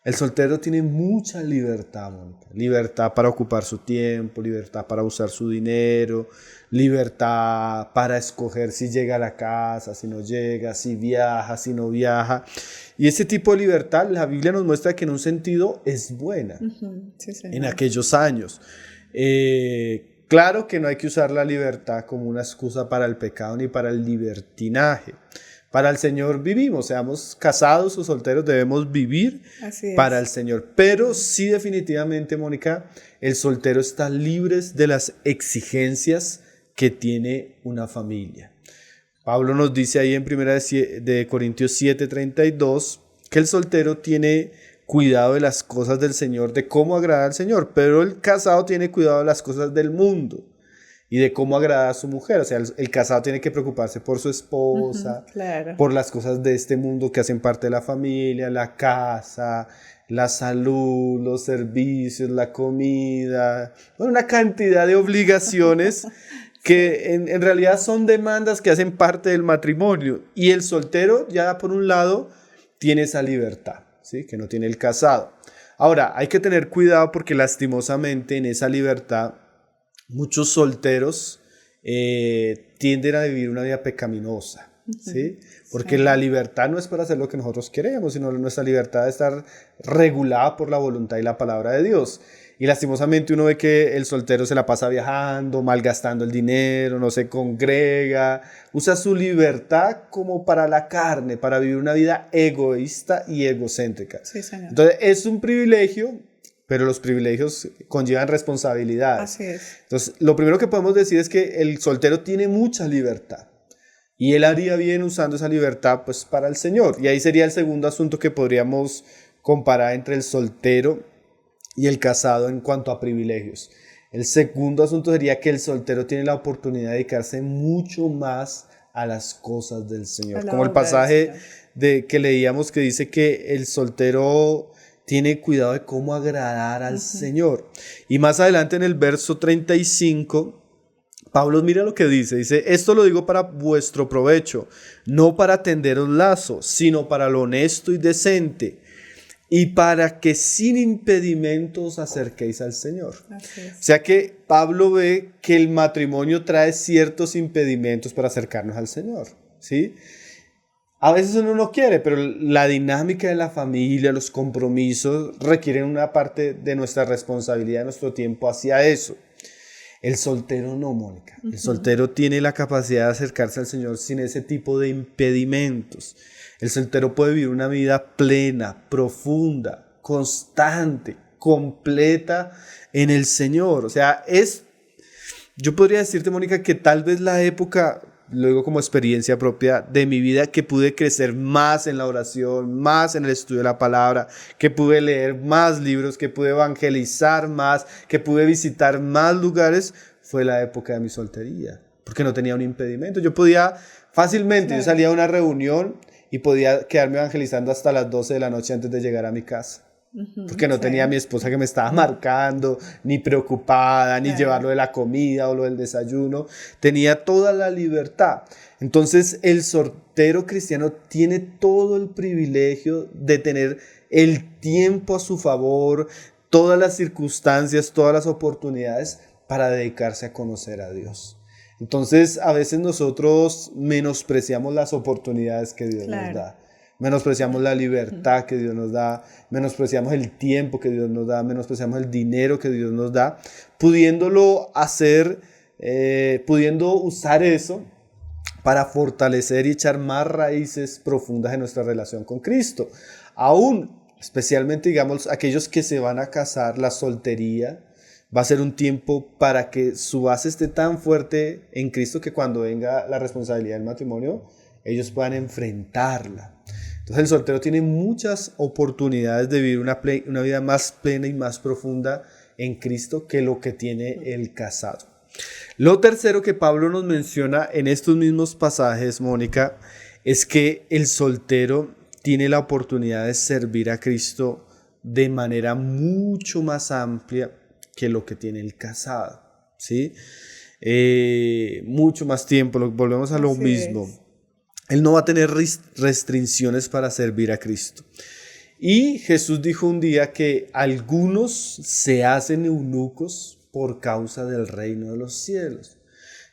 El soltero tiene mucha libertad, Mónica. Libertad para ocupar su tiempo, libertad para usar su dinero, libertad para escoger si llega a la casa, si no llega, si viaja, si no viaja. Y ese tipo de libertad, la Biblia nos muestra que en un sentido es buena. Sí, en aquellos años. Claro que no hay que usar la libertad como una excusa para el pecado ni para el libertinaje, Para el Señor vivimos, seamos casados o solteros, debemos vivir para el Señor. Pero sí, definitivamente, Mónica, el soltero está libre de las exigencias que tiene una familia. Pablo nos dice ahí en 1 de Corintios 7:32 que el soltero tiene cuidado de las cosas del Señor, de cómo agradar al Señor, pero el casado tiene cuidado de las cosas del mundo y de cómo agradar a su mujer. O sea, el casado tiene que preocuparse por su esposa, claro, por las cosas de este mundo que hacen parte de la familia, la casa, la salud, los servicios, la comida, bueno, una cantidad de obligaciones que en realidad son demandas que hacen parte del matrimonio. Y el soltero ya por un lado tiene esa libertad, ¿sí? Que no tiene el casado. Ahora, hay que tener cuidado porque lastimosamente en esa libertad muchos solteros tienden a vivir una vida pecaminosa, ¿sí? Porque la libertad no es para hacer lo que nosotros queremos, sino nuestra libertad de estar regulada por la voluntad y la palabra de Dios. Y lastimosamente uno ve que el soltero se la pasa viajando, malgastando el dinero, no se congrega, usa su libertad como para la carne, para vivir una vida egoísta y egocéntrica. Sí, señor. Entonces es un privilegio, pero los privilegios conllevan responsabilidades. Así es. Entonces lo primero que podemos decir es que el soltero tiene mucha libertad y él haría bien usando esa libertad pues para el Señor. Y ahí sería el segundo asunto que podríamos comparar entre el soltero y el casado en cuanto a privilegios. El segundo asunto sería que el soltero tiene la oportunidad de dedicarse mucho más a las cosas del Señor. Como el pasaje que leíamos que dice que el soltero tiene cuidado de cómo agradar al Señor. Y más adelante en el verso 35, Pablo mira lo que dice, esto lo digo para vuestro provecho, no para tenderos lazo, sino para lo honesto y decente, y para que sin impedimento os acerquéis al Señor. O sea que Pablo ve que el matrimonio trae ciertos impedimentos para acercarnos al Señor, ¿sí? A veces uno no quiere, pero la dinámica de la familia, los compromisos requieren una parte de nuestra responsabilidad, de nuestro tiempo hacia eso. El soltero no, Mónica. El soltero tiene la capacidad de acercarse al Señor sin ese tipo de impedimentos. El soltero puede vivir una vida plena, profunda, constante, completa en el Señor. O sea, yo podría decirte, Mónica, que tal vez la época, luego como experiencia propia de mi vida, que pude crecer más en la oración, más en el estudio de la palabra, que pude leer más libros, que pude evangelizar más, que pude visitar más lugares, fue la época de mi soltería, porque no tenía un impedimento. Yo podía fácilmente, yo salía a una reunión y podía quedarme evangelizando hasta las 12 de la noche antes de llegar a mi casa. Porque no tenía a mi esposa que me estaba marcando, ni preocupada, ni llevarlo de la comida o lo del desayuno. Tenía toda la libertad. Entonces el soltero cristiano tiene todo el privilegio de tener el tiempo a su favor, todas las circunstancias, todas las oportunidades para dedicarse a conocer a Dios. Entonces a veces nosotros menospreciamos las oportunidades que Dios nos da. Menospreciamos la libertad que Dios nos da, menospreciamos el tiempo que Dios nos da, menospreciamos el dinero que Dios nos da, pudiéndolo hacer, pudiendo usar eso para fortalecer y echar más raíces profundas en nuestra relación con Cristo. Aún, especialmente, digamos, aquellos que se van a casar, la soltería va a ser un tiempo para que su base esté tan fuerte en Cristo que cuando venga la responsabilidad del matrimonio, ellos puedan enfrentarla. Entonces el soltero tiene muchas oportunidades de vivir una vida más plena y más profunda en Cristo que lo que tiene el casado. Lo tercero que Pablo nos menciona en estos mismos pasajes, Mónica, es que el soltero tiene la oportunidad de servir a Cristo de manera mucho más amplia que lo que tiene el casado, ¿sí? Mucho más tiempo, volvemos a lo mismo. Él no va a tener restricciones para servir a Cristo. Y Jesús dijo un día que algunos se hacen eunucos por causa del reino de los cielos.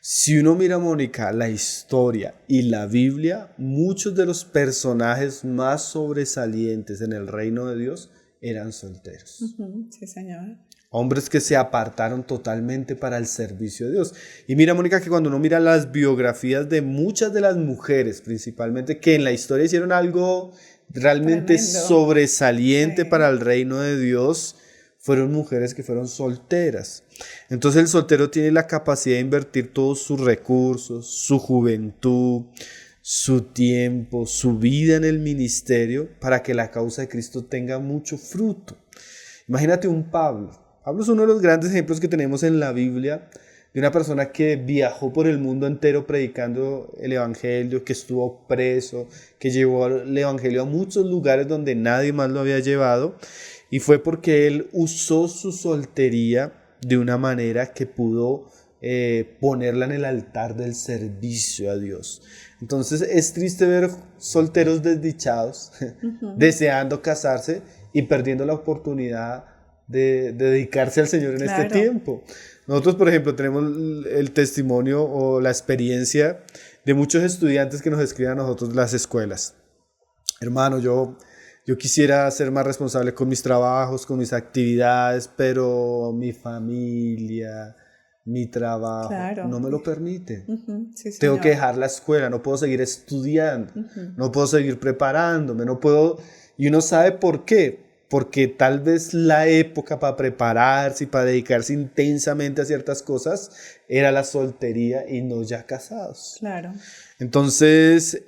Si uno mira, Mónica, la historia y la Biblia, muchos de los personajes más sobresalientes en el reino de Dios eran solteros. Sí, señor. hombres que se apartaron totalmente para el servicio de Dios. Y mira, Mónica, que cuando uno mira las biografías de muchas de las mujeres, principalmente, que en la historia hicieron algo realmente Tremendo. sobresaliente Sí. para el reino de Dios, fueron mujeres que fueron solteras. Entonces el soltero tiene la capacidad de invertir todos sus recursos, su juventud, su tiempo, su vida en el ministerio para que la causa de Cristo tenga mucho fruto. Imagínate un Pablo. Pablo es uno de los grandes ejemplos que tenemos en la Biblia de una persona que viajó por el mundo entero predicando el evangelio, que estuvo preso, que llevó el evangelio a muchos lugares donde nadie más lo había llevado, y fue porque él usó su soltería de una manera que pudo ponerla en el altar del servicio a Dios. Entonces es triste ver solteros desdichados deseando casarse y perdiendo la oportunidad de dedicarse al Señor en Claro. este tiempo. Nosotros, por ejemplo, tenemos el testimonio o la experiencia de muchos estudiantes que nos escriben a nosotros las escuelas. Hermano, yo quisiera ser más responsable con mis trabajos, con mis actividades, pero mi familia, mi trabajo, Claro. no me lo permite. Sí, Tengo señor. que dejar la escuela, no puedo seguir estudiando, no puedo seguir preparándome, no puedo... Y uno sabe por qué. Porque tal vez la época para prepararse y para dedicarse intensamente a ciertas cosas era la soltería y no ya casados. Claro. Entonces,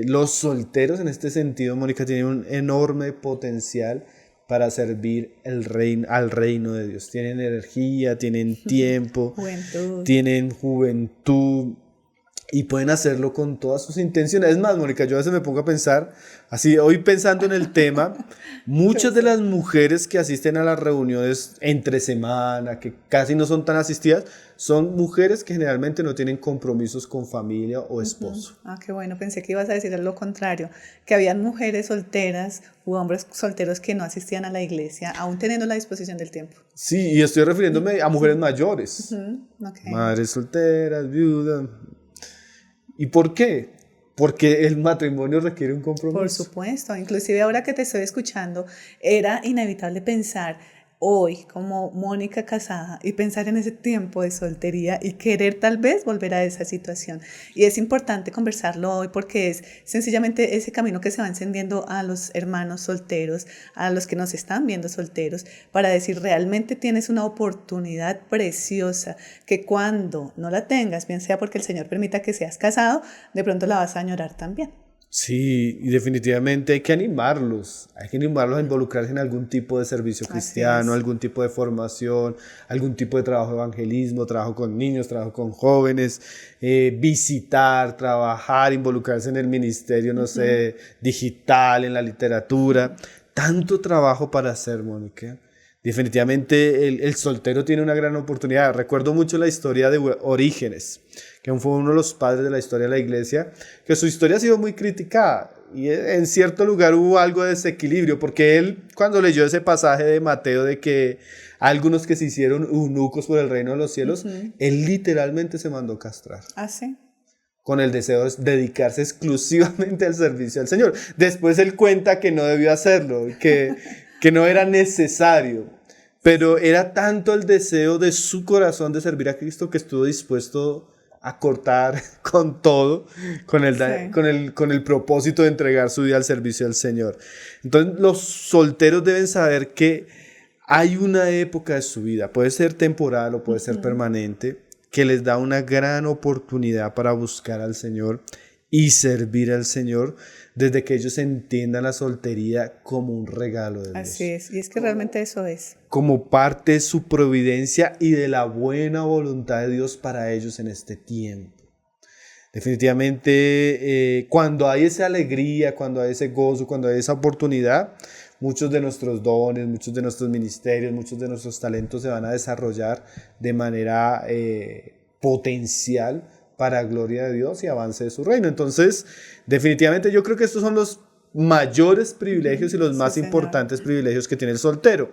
los solteros en este sentido, Mónica, tienen un enorme potencial para servir al reino de Dios. Tienen energía, tienen tiempo, Juventud. tienen juventud y pueden hacerlo con todas sus intenciones. Es más, Mónica, yo a veces me pongo a pensar, así hoy pensando en el tema, muchas de las mujeres que asisten a las reuniones entre semana, que casi no son tan asistidas, son mujeres que generalmente no tienen compromisos con familia o esposo. Ah, qué bueno, pensé que ibas a decir lo contrario, que habían mujeres solteras u hombres solteros que no asistían a la iglesia, aún teniendo la disposición del tiempo. Sí, y estoy refiriéndome a mujeres mayores, Okay. madres solteras, viudas. ¿Y por qué? Porque el matrimonio requiere un compromiso. Por supuesto, inclusive ahora que te estoy escuchando, era inevitable pensar hoy como Mónica casada y pensar en ese tiempo de soltería y querer tal vez volver a esa situación. Y es importante conversarlo hoy porque es sencillamente ese camino que se va encendiendo a los hermanos solteros, a los que nos están viendo solteros, para decir realmente tienes una oportunidad preciosa que cuando no la tengas, bien sea porque el Señor permita que seas casado, de pronto la vas a añorar también. Sí, y definitivamente hay que animarlos a involucrarse en algún tipo de servicio cristiano, algún tipo de formación, algún tipo de trabajo de evangelismo, trabajo con niños, trabajo con jóvenes, visitar, trabajar, involucrarse en el ministerio, no sé, digital, en la literatura. Tanto trabajo para hacer, Mónica. Definitivamente el soltero tiene una gran oportunidad. Recuerdo mucho la historia de Orígenes, que fue uno de los padres de la historia de la iglesia, que su historia ha sido muy criticada y en cierto lugar hubo algo de desequilibrio, porque él cuando leyó ese pasaje de Mateo de que algunos que se hicieron eunucos por el reino de los cielos, él literalmente se mandó castrar. ¿Ah, sí? Con el deseo de dedicarse exclusivamente al servicio al Señor. Después él cuenta que no debió hacerlo, que no era necesario. Pero era tanto el deseo de su corazón de servir a Cristo que estuvo dispuesto a cortar con todo, con el propósito de entregar su vida al servicio al Señor. Entonces los solteros deben saber que hay una época de su vida, puede ser temporal o puede ser permanente, que les da una gran oportunidad para buscar al Señor y servir al Señor desde que ellos entiendan la soltería como un regalo de Dios. Así es, y es que realmente eso es. Como parte de su providencia y de la buena voluntad de Dios para ellos en este tiempo. Definitivamente, cuando hay esa alegría, cuando hay ese gozo, cuando hay esa oportunidad, muchos de nuestros dones, muchos de nuestros ministerios, muchos de nuestros talentos se van a desarrollar de manera potencial para gloria de Dios y avance de su reino. Entonces, definitivamente yo creo que estos son los mayores privilegios y los más importantes privilegios que tiene el soltero.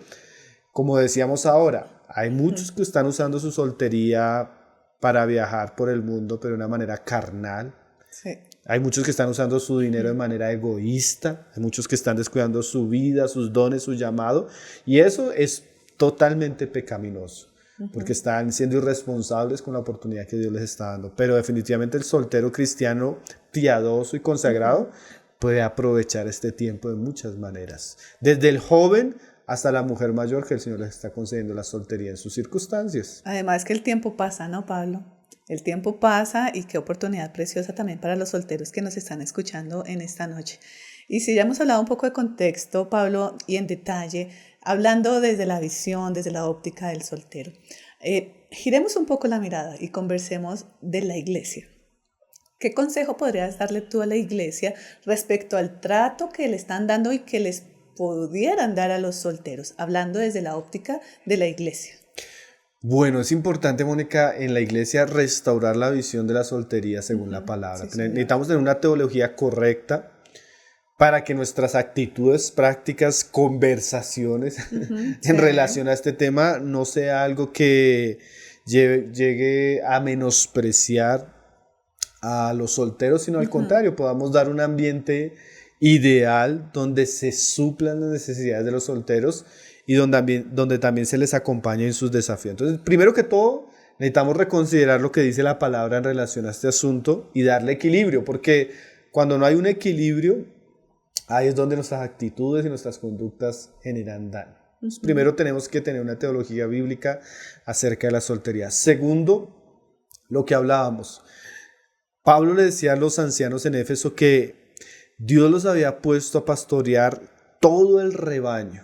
Como decíamos ahora, hay muchos que están usando su soltería para viajar por el mundo, pero de una manera carnal. Sí. Hay muchos que están usando su dinero de manera egoísta, hay muchos que están descuidando su vida, sus dones, su llamado, y eso es totalmente pecaminoso, porque están siendo irresponsables con la oportunidad que Dios les está dando. Pero definitivamente el soltero cristiano piadoso y consagrado puede aprovechar este tiempo de muchas maneras. Desde el joven hasta la mujer mayor, que el Señor les está concediendo la soltería en sus circunstancias. Además que el tiempo pasa, ¿no, Pablo? El tiempo pasa y qué oportunidad preciosa también para los solteros que nos están escuchando en esta noche. Y si ya hemos hablado un poco de contexto, Pablo, y en detalle, hablando desde la visión, desde la óptica del soltero, giremos un poco la mirada y conversemos de la iglesia. ¿Qué consejo podrías darle tú a la iglesia respecto al trato que le están dando y que les pudieran dar a los solteros, hablando desde la óptica de la iglesia? Bueno, es importante, Mónica, en la iglesia restaurar la visión de la soltería según la palabra. Sí, necesitamos tener una teología correcta para que nuestras actitudes, prácticas, conversaciones en relación a este tema no sea algo que llegue a menospreciar a los solteros, sino al contrario, podamos dar un ambiente ideal donde se suplan las necesidades de los solteros y donde también se les acompaña en sus desafíos. Entonces, primero que todo, necesitamos reconsiderar lo que dice la palabra en relación a este asunto y darle equilibrio, porque cuando no hay un equilibrio, ahí es donde nuestras actitudes y nuestras conductas generan daño. Entonces, primero tenemos que tener una teología bíblica acerca de la soltería. Segundo, lo que hablábamos. Pablo le decía a los ancianos en Éfeso que Dios los había puesto a pastorear todo el rebaño.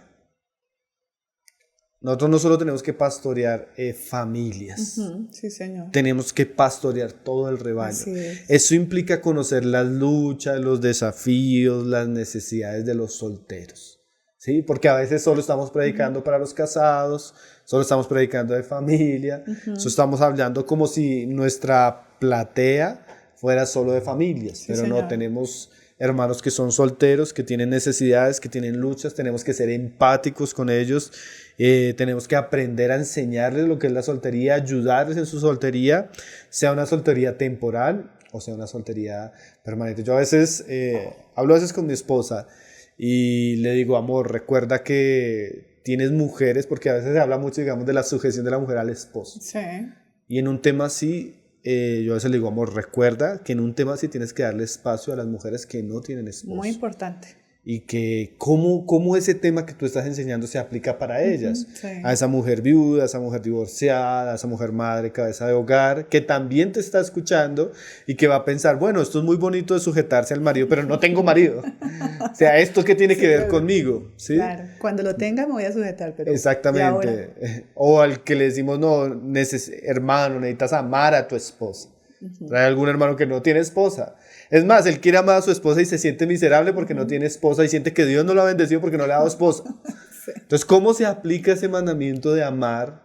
Nosotros no solo tenemos que pastorear familias, sí, señor. Tenemos que pastorear todo el rebaño. Así es. Eso implica conocer las luchas, los desafíos, las necesidades de los solteros, ¿sí? Porque a veces solo estamos predicando para los casados, solo estamos predicando de familia, solo estamos hablando como si nuestra platea fuera solo de familias, Sí, pero señor. no, tenemos hermanos que son solteros, que tienen necesidades, que tienen luchas, tenemos que ser empáticos con ellos, tenemos que aprender a enseñarles lo que es la soltería, ayudarles en su soltería, sea una soltería temporal o sea una soltería permanente. Yo a veces, hablo a veces con mi esposa y le digo, amor, recuerda que tienes mujeres, porque a veces se habla mucho, digamos, de la sujeción de la mujer al esposo. Sí. Y en un tema así, yo a veces le digo, amor, recuerda que en un tema así tienes que darle espacio a las mujeres que no tienen esposo. Muy importante. Y que cómo ese tema que tú estás enseñando se aplica para ellas. Sí. A esa mujer viuda, a esa mujer divorciada, a esa mujer madre, cabeza de hogar, que también te está escuchando y que va a pensar, bueno, esto es muy bonito de sujetarse al marido, pero no tengo marido. O sea, ¿esto qué tiene que ver conmigo? ¿Sí? Claro, cuando lo tenga me voy a sujetar, pero Exactamente. O al que le decimos, no, hermano, necesitas amar a tu esposa. Hay algún hermano que no tiene esposa. Es más, él quiere amar a su esposa y se siente miserable porque no tiene esposa y siente que Dios no lo ha bendecido porque no le ha dado esposa. Sí. Entonces, ¿cómo se aplica ese mandamiento de amar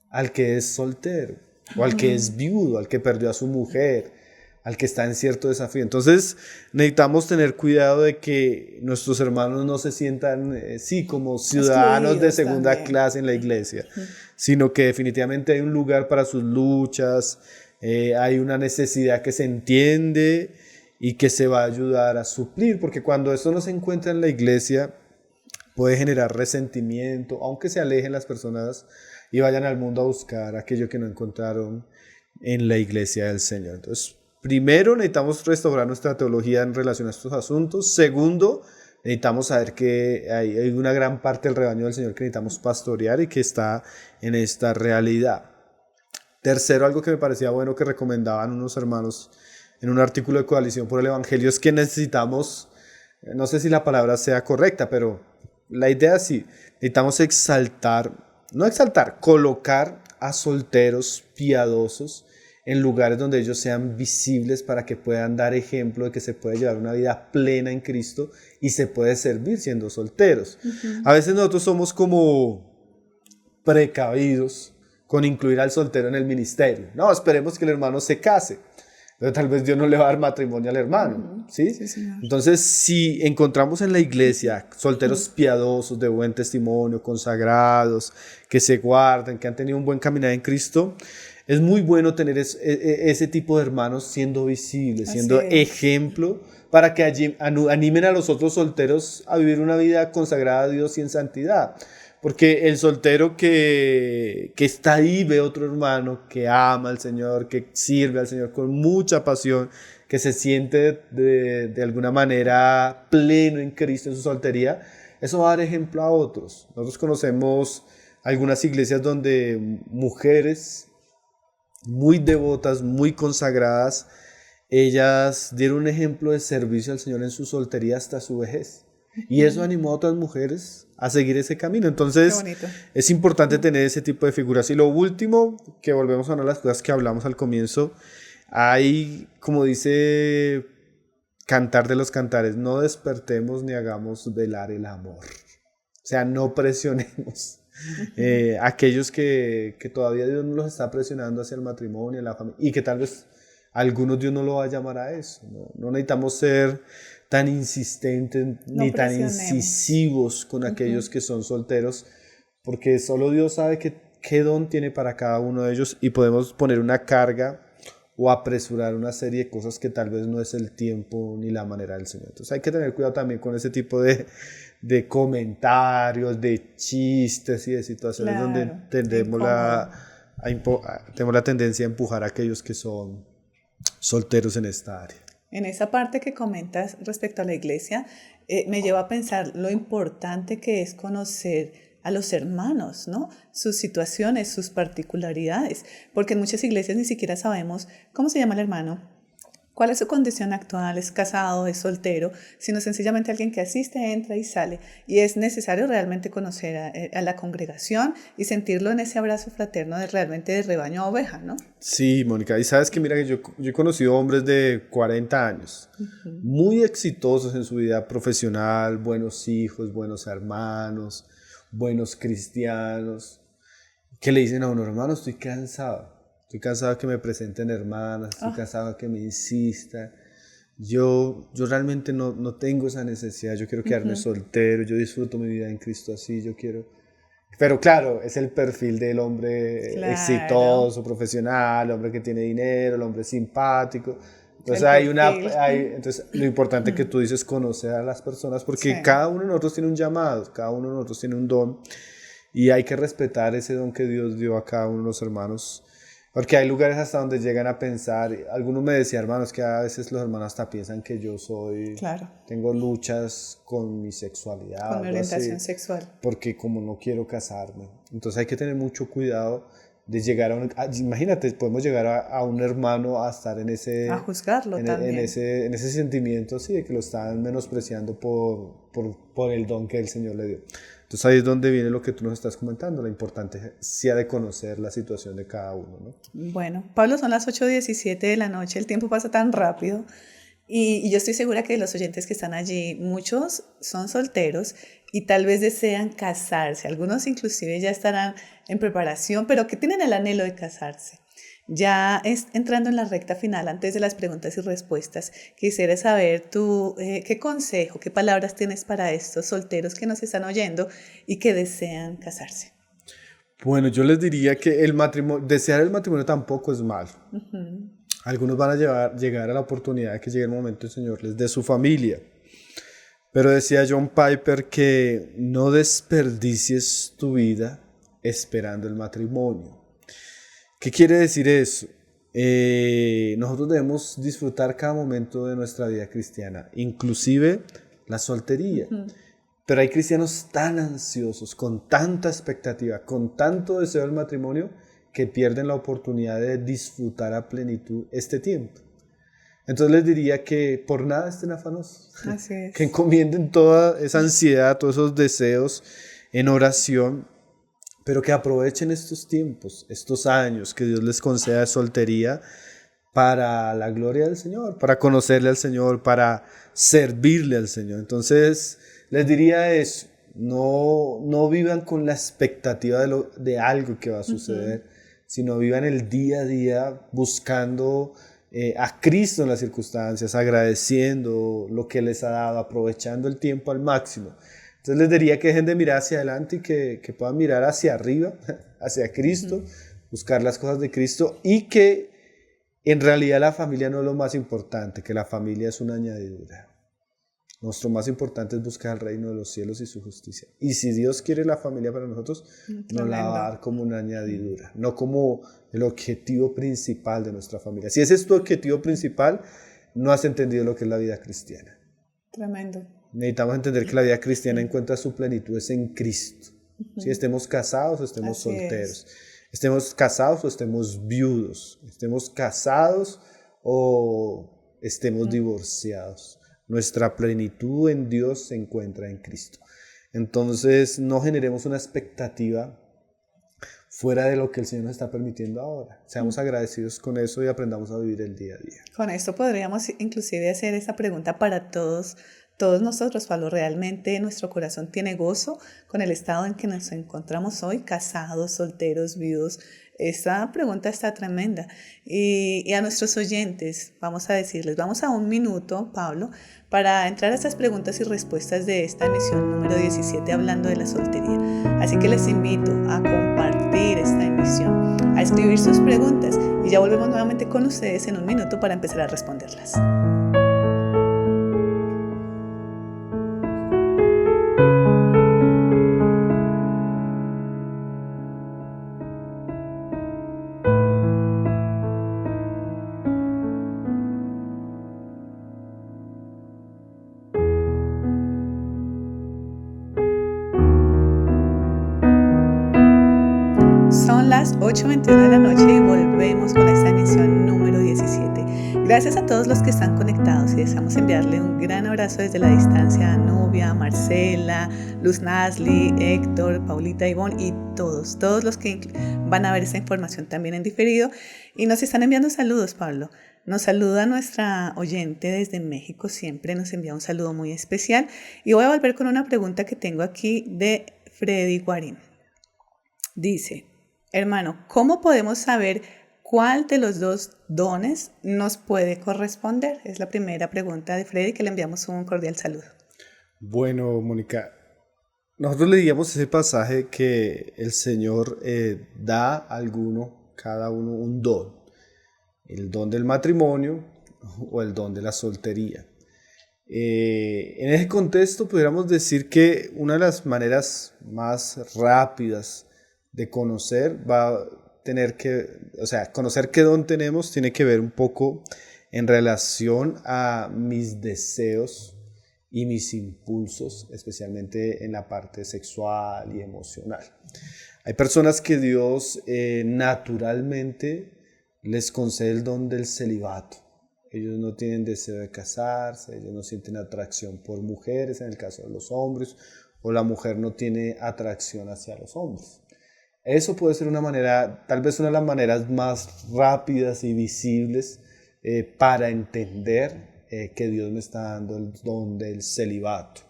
al que es soltero? O al que es viudo, al que perdió a su mujer, al que está en cierto desafío. Entonces, necesitamos tener cuidado de que nuestros hermanos no se sientan, como ciudadanos de segunda también. clase en la iglesia, sino que definitivamente hay un lugar para sus luchas, hay una necesidad que se entiende y que se va a ayudar a suplir, porque cuando esto no se encuentra en la iglesia, puede generar resentimiento, aunque se alejen las personas y vayan al mundo a buscar aquello que no encontraron en la iglesia del Señor. Entonces, primero, necesitamos restaurar nuestra teología en relación a estos asuntos. Segundo, necesitamos saber que hay una gran parte del rebaño del Señor que necesitamos pastorear y que está en esta realidad. Tercero, algo que me parecía bueno que recomendaban unos hermanos en un artículo de Coalición por el Evangelio es que necesitamos, no sé si la palabra sea correcta, pero la idea sí, necesitamos colocar a solteros piadosos en lugares donde ellos sean visibles para que puedan dar ejemplo de que se puede llevar una vida plena en Cristo y se puede servir siendo solteros. A veces nosotros somos como precavidos con incluir al soltero en el ministerio. No, esperemos que el hermano se case. Pero tal vez Dios no le va a dar matrimonio al hermano, ¿sí? Sí, señor. Entonces, si encontramos en la iglesia solteros piadosos, de buen testimonio, consagrados, que se guardan, que han tenido un buen caminar en Cristo, es muy bueno tener ese tipo de hermanos siendo visibles, siendo ejemplo, para que allí animen a los otros solteros a vivir una vida consagrada a Dios y en santidad. Porque el soltero que está ahí ve otro hermano que ama al Señor, que sirve al Señor con mucha pasión, que se siente de alguna manera pleno en Cristo en su soltería, eso va a dar ejemplo a otros. Nosotros conocemos algunas iglesias donde mujeres muy devotas, muy consagradas, ellas dieron un ejemplo de servicio al Señor en su soltería hasta su vejez. Y eso animó a otras mujeres a seguir ese camino. Entonces, es importante tener ese tipo de figuras. Y lo último, que volvemos a una de las cosas que hablamos al comienzo, hay, como dice Cantar de los Cantares, no despertemos ni hagamos velar el amor. O sea, no presionemos. Aquellos que todavía Dios no los está presionando hacia el matrimonio, la familia, y que tal vez algunos Dios no lo va a llamar a eso. No necesitamos ser tan insistentes ni tan incisivos con aquellos que son solteros, porque solo Dios sabe qué don tiene para cada uno de ellos y podemos poner una carga o apresurar una serie de cosas que tal vez no es el tiempo ni la manera del Señor. Entonces hay que tener cuidado también con ese tipo de comentarios, de chistes y de situaciones donde tenemos la tendencia a empujar a aquellos que son solteros en esta área. En esa parte que comentas respecto a la iglesia, me lleva a pensar lo importante que es conocer a los hermanos, ¿no? Sus situaciones, sus particularidades, porque en muchas iglesias ni siquiera sabemos cómo se llama el hermano, cuál es su condición actual, es casado, es soltero, sino sencillamente alguien que asiste, entra y sale. Y es necesario realmente conocer a la congregación y sentirlo en ese abrazo fraterno realmente de rebaño a oveja, ¿no? Sí, Mónica, y sabes que mira que yo he conocido hombres de 40 años, muy exitosos en su vida profesional, buenos hijos, buenos hermanos, buenos cristianos, que le dicen a uno, hermano, estoy cansado de que me presenten hermanas, estoy cansado de que me insistan. Yo realmente no tengo esa necesidad, yo quiero quedarme soltero, yo disfruto mi vida en Cristo así, yo quiero... Pero claro, es el perfil del hombre exitoso, profesional, el hombre que tiene dinero, el hombre simpático. Entonces entonces lo importante que tú dices es conocer a las personas, porque cada uno de nosotros tiene un llamado, cada uno de nosotros tiene un don, y hay que respetar ese don que Dios dio a cada uno de los hermanos. Porque hay lugares hasta donde llegan a pensar, algunos me decían, hermanos, que a veces los hermanos hasta piensan que yo tengo luchas con mi sexualidad. Con mi orientación sexual. Porque como no quiero casarme. Entonces hay que tener mucho cuidado de llegar imagínate, podemos llegar a un hermano a estar en ese... A juzgarlo también. En ese sentimiento, sí, de que lo están menospreciando por el don que el Señor le dio. Entonces ahí es donde viene lo que tú nos estás comentando, la importancia de conocer la situación de cada uno, ¿no? Bueno, Pablo, son las 8:17 de la noche, el tiempo pasa tan rápido y yo estoy segura que los oyentes que están allí, muchos son solteros y tal vez desean casarse, algunos inclusive ya estarán en preparación, pero que tienen el anhelo de casarse. Ya entrando en la recta final, antes de las preguntas y respuestas, quisiera saber tú qué consejo, qué palabras tienes para estos solteros que nos están oyendo y que desean casarse. Bueno, yo les diría que desear el matrimonio tampoco es malo. Algunos van a llegar a la oportunidad de que llegue el momento el Señor les dé su familia. Pero decía John Piper que no desperdicies tu vida esperando el matrimonio. ¿Qué quiere decir eso? Nosotros debemos disfrutar cada momento de nuestra vida cristiana, inclusive la soltería. Pero hay cristianos tan ansiosos, con tanta expectativa, con tanto deseo del matrimonio, que pierden la oportunidad de disfrutar a plenitud este tiempo. Entonces les diría que por nada estén afanosos. Así es. Que encomienden toda esa ansiedad, todos esos deseos en oración, pero que aprovechen estos tiempos, estos años que Dios les conceda de soltería para la gloria del Señor, para conocerle al Señor, para servirle al Señor. Entonces les diría eso, no vivan con la expectativa de algo que va a suceder, sino vivan el día a día buscando a Cristo en las circunstancias, agradeciendo lo que les ha dado, aprovechando el tiempo al máximo. Entonces les diría que dejen de mirar hacia adelante y que puedan mirar hacia arriba, hacia Cristo, buscar las cosas de Cristo, y que en realidad la familia no es lo más importante, que la familia es una añadidura. Nuestro más importante es buscar el reino de los cielos y su justicia. Y si Dios quiere la familia para nosotros, nos la va a dar como una añadidura, no como el objetivo principal de nuestra familia. Si ese es tu objetivo principal, no has entendido lo que es la vida cristiana. Tremendo. Necesitamos entender que la vida cristiana encuentra su plenitud es en Cristo. Si estemos casados o estemos Así solteros, es. estemos casados o estemos viudos, estemos casados o estemos divorciados. Nuestra plenitud en Dios se encuentra en Cristo. Entonces no generemos una expectativa fuera de lo que el Señor nos está permitiendo ahora. Seamos agradecidos con eso y aprendamos a vivir el día a día. Con esto podríamos inclusive hacer esta pregunta para todos nosotros, Pablo. ¿Realmente nuestro corazón tiene gozo con el estado en que nos encontramos hoy, casados, solteros, viudos? Esta pregunta está tremenda. Y a nuestros oyentes, vamos a decirles, vamos a un minuto, Pablo, para entrar a estas preguntas y respuestas de esta emisión número 17, hablando de la soltería. Así que les invito a compartir esta emisión, a escribir sus preguntas y ya volvemos nuevamente con ustedes en un minuto para empezar a responderlas. Son las 8:21 de la noche y volvemos con esta emisión número 17. Gracias a todos los que están conectados y deseamos enviarle un gran abrazo desde la distancia a Nubia, Marcela, Luz Nasli, Héctor, Paulita, Ivonne y todos los que van a ver esta información también en diferido. Y nos están enviando saludos, Pablo. Nos saluda nuestra oyente desde México, siempre nos envía un saludo muy especial. Y voy a volver con una pregunta que tengo aquí de Freddy Guarín. Dice: hermano, ¿cómo podemos saber cuál de los dos dones nos puede corresponder? Es la primera pregunta de Freddy, que le enviamos un cordial saludo. Bueno, Mónica, nosotros leíamos ese pasaje que el Señor da a cada uno un don. El don del matrimonio o el don de la soltería. En ese contexto pudiéramos decir que una de las maneras más rápidas de conocer conocer qué don tenemos tiene que ver un poco en relación a mis deseos y mis impulsos, especialmente en la parte sexual y emocional. Hay personas que Dios naturalmente les concede el don del celibato. Ellos no tienen deseo de casarse, ellos no sienten atracción por mujeres en el caso de los hombres, o la mujer no tiene atracción hacia los hombres. Eso puede ser una manera, tal vez una de las maneras más rápidas y visibles para entender que Dios me está dando el don del celibato.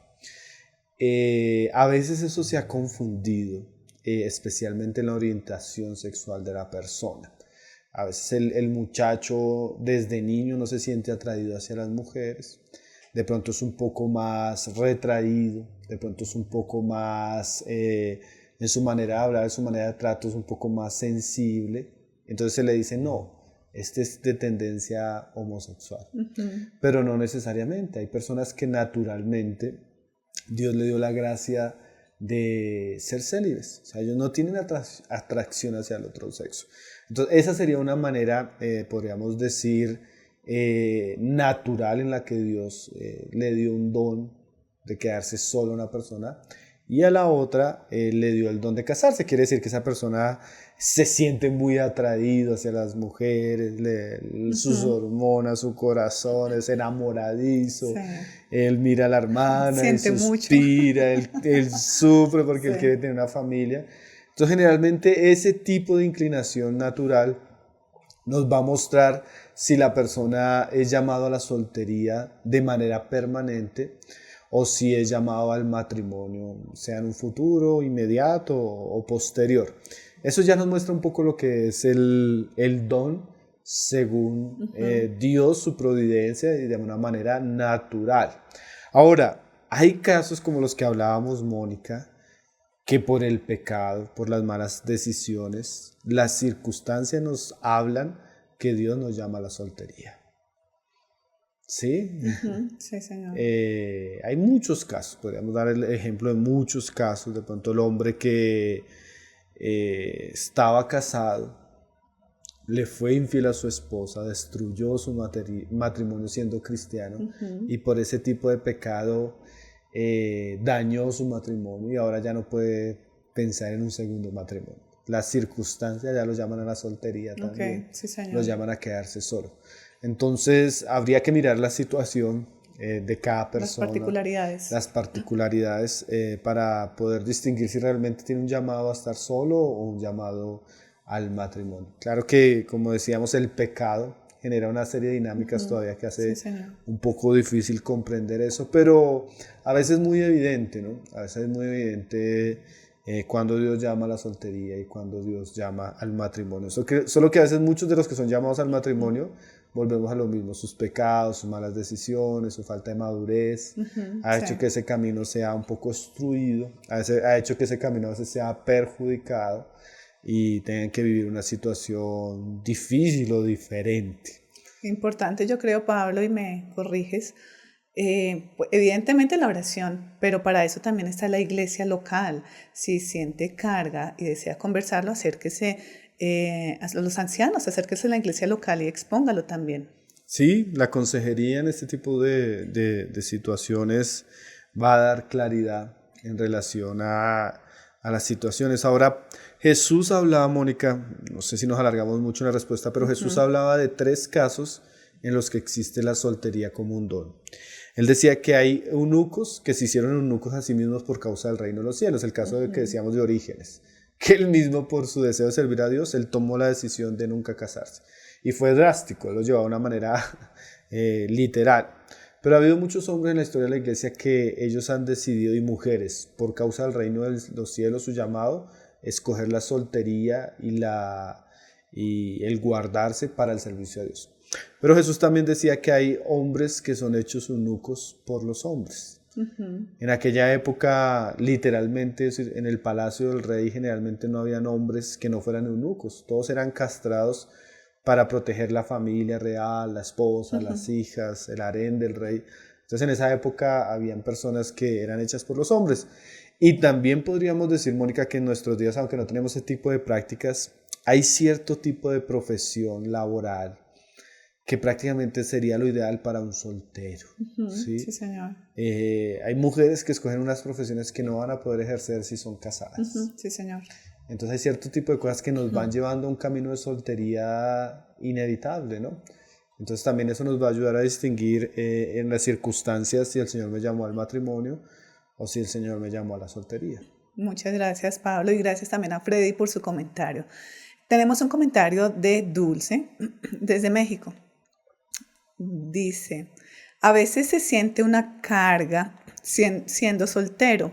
A veces eso se ha confundido, especialmente en la orientación sexual de la persona. A veces el muchacho desde niño no se siente atraído hacia las mujeres, de pronto es un poco más retraído, de pronto es un poco más... en su manera de hablar, en su manera de trato es un poco más sensible. Entonces se le dice, no, este es de tendencia homosexual. Pero no necesariamente. Hay personas que naturalmente Dios le dio la gracia de ser célibes. O sea, ellos no tienen atracción hacia el otro sexo. Entonces esa sería una manera, podríamos decir, natural en la que Dios le dio un don de quedarse solo a una persona. Y a la otra le dio el don de casarse. Quiere decir que esa persona se siente muy atraído hacia las mujeres, sus hormonas, su corazón es enamoradizo. Sí. Él mira a la hermana, siente él suspira, él sufre porque él quiere tener una familia. Entonces generalmente ese tipo de inclinación natural nos va a mostrar si la persona es llamado a la soltería de manera permanente o si es llamado al matrimonio, sea en un futuro inmediato o posterior. Eso ya nos muestra un poco lo que es el don según Dios, su providencia y de una manera natural. Ahora, hay casos como los que hablábamos, Mónica, que por el pecado, por las malas decisiones, las circunstancias nos hablan que Dios nos llama a la soltería. ¿Sí? Sí, señor. Hay muchos casos, podríamos dar el ejemplo de muchos casos. De pronto el hombre que estaba casado, le fue infiel a su esposa, destruyó su matrimonio siendo cristiano, y por ese tipo de pecado dañó su matrimonio y ahora ya no puede pensar en un segundo matrimonio. Las circunstancias ya lo llaman a la soltería también, Sí, señor. lo llaman a quedarse solo. Entonces habría que mirar la situación de cada persona, las particularidades para poder distinguir si realmente tiene un llamado a estar solo o un llamado al matrimonio. Claro que, como decíamos, el pecado genera una serie de dinámicas todavía que hace un poco difícil comprender eso, pero a veces es muy evidente, ¿no? A veces es muy evidente cuando Dios llama a la soltería y cuando Dios llama al matrimonio. Solo que a veces muchos de los que son llamados al matrimonio volvemos a lo mismo, sus pecados, sus malas decisiones, su falta de madurez, ha hecho que ese camino sea un poco obstruido, ha hecho que ese camino a veces sea perjudicado y tengan que vivir una situación difícil o diferente. Importante, yo creo, Pablo, y me corriges, evidentemente la oración, pero para eso también está la iglesia local. Si siente carga y desea conversarlo, acérquese a los ancianos, acérquese a la iglesia local y expóngalo también. Sí, la consejería en este tipo de situaciones va a dar claridad en relación a las situaciones. Ahora, Jesús hablaba, Mónica, no sé si nos alargamos mucho en la respuesta, pero Jesús hablaba de 3 casos en los que existe la soltería como un don. Él decía que hay eunucos que se hicieron eunucos a sí mismos por causa del reino de los cielos, el caso de que decíamos de Orígenes, que él mismo por su deseo de servir a Dios, él tomó la decisión de nunca casarse. Y fue drástico, él lo llevaba de una manera literal. Pero ha habido muchos hombres en la historia de la iglesia que ellos han decidido, y mujeres, por causa del reino de los cielos, su llamado, escoger la soltería y el guardarse para el servicio a Dios. Pero Jesús también decía que hay hombres que son hechos eunucos por los hombres. En aquella época, literalmente, en el palacio del rey generalmente no habían hombres que no fueran eunucos. Todos eran castrados para proteger la familia real, la esposa, las hijas, el harén del rey. Entonces en esa época habían personas que eran hechas por los hombres. Y también podríamos decir, Mónica, que en nuestros días, aunque no tenemos ese tipo de prácticas, hay cierto tipo de profesión laboral que prácticamente sería lo ideal para un soltero. ¿Sí? Sí, señor. Hay mujeres que escogen unas profesiones que no van a poder ejercer si son casadas. Sí, señor. Entonces hay cierto tipo de cosas que nos van llevando a un camino de soltería inevitable, ¿no? Entonces también eso nos va a ayudar a distinguir en las circunstancias si el Señor me llamó al matrimonio o si el Señor me llamó a la soltería. Muchas gracias, Pablo, y gracias también a Freddy por su comentario. Tenemos un comentario de Dulce desde México. Dice, a veces se siente una carga siendo soltero.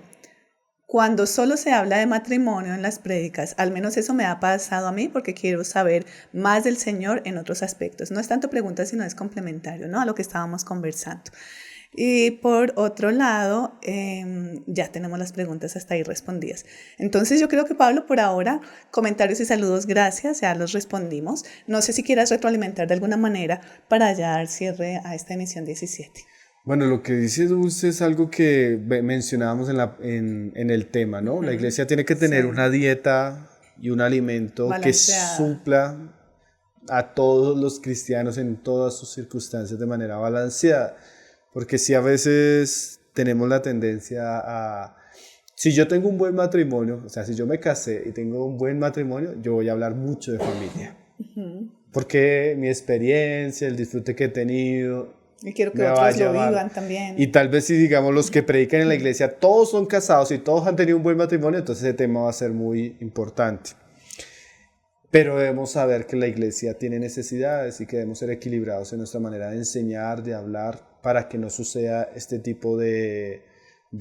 Cuando solo se habla de matrimonio en las prédicas, al menos eso me ha pasado a mí porque quiero saber más del Señor en otros aspectos. No es tanto pregunta, sino es complementario, ¿no?, a lo que estábamos conversando. Y por otro lado, ya tenemos las preguntas hasta ahí respondidas. Entonces yo creo que, Pablo, por ahora, comentarios y saludos, gracias, ya los respondimos. No sé si quieras retroalimentar de alguna manera para ya dar cierre a esta emisión 17. Bueno, lo que dice Dulce es algo que mencionábamos en el tema, ¿no? La iglesia tiene que tener una dieta y un alimento balanceada, que supla a todos los cristianos en todas sus circunstancias de manera balanceada. Porque si a veces tenemos la tendencia a... Si yo tengo un buen matrimonio, o sea, si yo me casé y tengo un buen matrimonio, yo voy a hablar mucho de familia. Porque mi experiencia, el disfrute que he tenido... Y quiero que otros lo vivan también. Y tal vez si, digamos, los que predican en la iglesia, todos son casados y todos han tenido un buen matrimonio, entonces ese tema va a ser muy importante. Pero debemos saber que la iglesia tiene necesidades y que debemos ser equilibrados en nuestra manera de enseñar, de hablar, para que no suceda este tipo de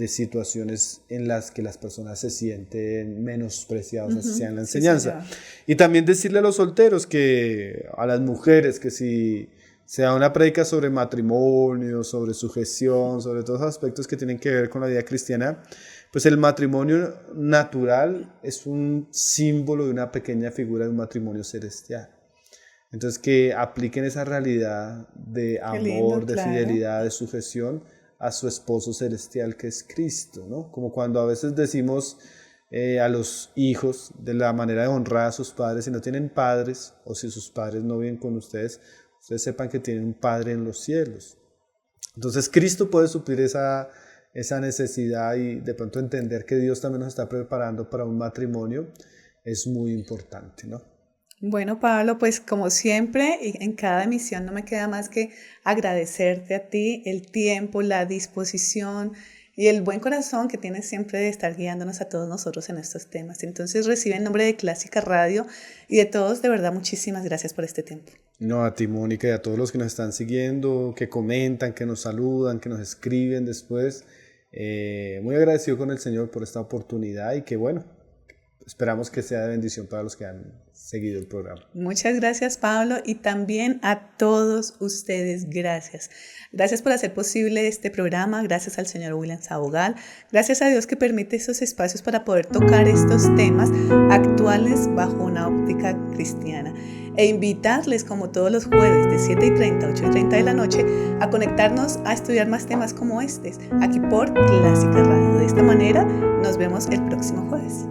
situaciones en las que las personas se sienten menospreciadas hacia la enseñanza. Sí, y también decirle a los solteros, a las mujeres, que si se da una prédica sobre matrimonio, sobre sujeción, sobre todos los aspectos que tienen que ver con la vida cristiana, pues el matrimonio natural es un símbolo de una pequeña figura de un matrimonio celestial. Entonces, que apliquen esa realidad de Qué lindo, amor, de claro. fidelidad, de sujeción a su esposo celestial que es Cristo, ¿no? Como cuando a veces decimos a los hijos de la manera de honrar a sus padres, si no tienen padres o si sus padres no viven con ustedes sepan que tienen un Padre en los cielos. Entonces Cristo puede suplir esa necesidad y de pronto entender que Dios también nos está preparando para un matrimonio es muy importante, ¿no? Bueno, Pablo, pues como siempre, y en cada emisión no me queda más que agradecerte a ti el tiempo, la disposición y el buen corazón que tienes siempre de estar guiándonos a todos nosotros en estos temas. Entonces recibe en nombre de Clásica Radio y de todos, de verdad, muchísimas gracias por este tiempo. No, a ti, Mónica, y a todos los que nos están siguiendo, que comentan, que nos saludan, que nos escriben después. Muy agradecido con el Señor por esta oportunidad y que bueno, esperamos que sea de bendición para los que han seguido el programa. Muchas gracias, Pablo, y también a todos ustedes, gracias. Gracias por hacer posible este programa, gracias al señor William Sabogal, gracias a Dios que permite esos espacios para poder tocar estos temas actuales bajo una óptica cristiana. E invitarles, como todos los jueves de 7:30 a 8:30 de la noche, a conectarnos a estudiar más temas como estos, aquí por Clásica Radio. De esta manera, nos vemos el próximo jueves.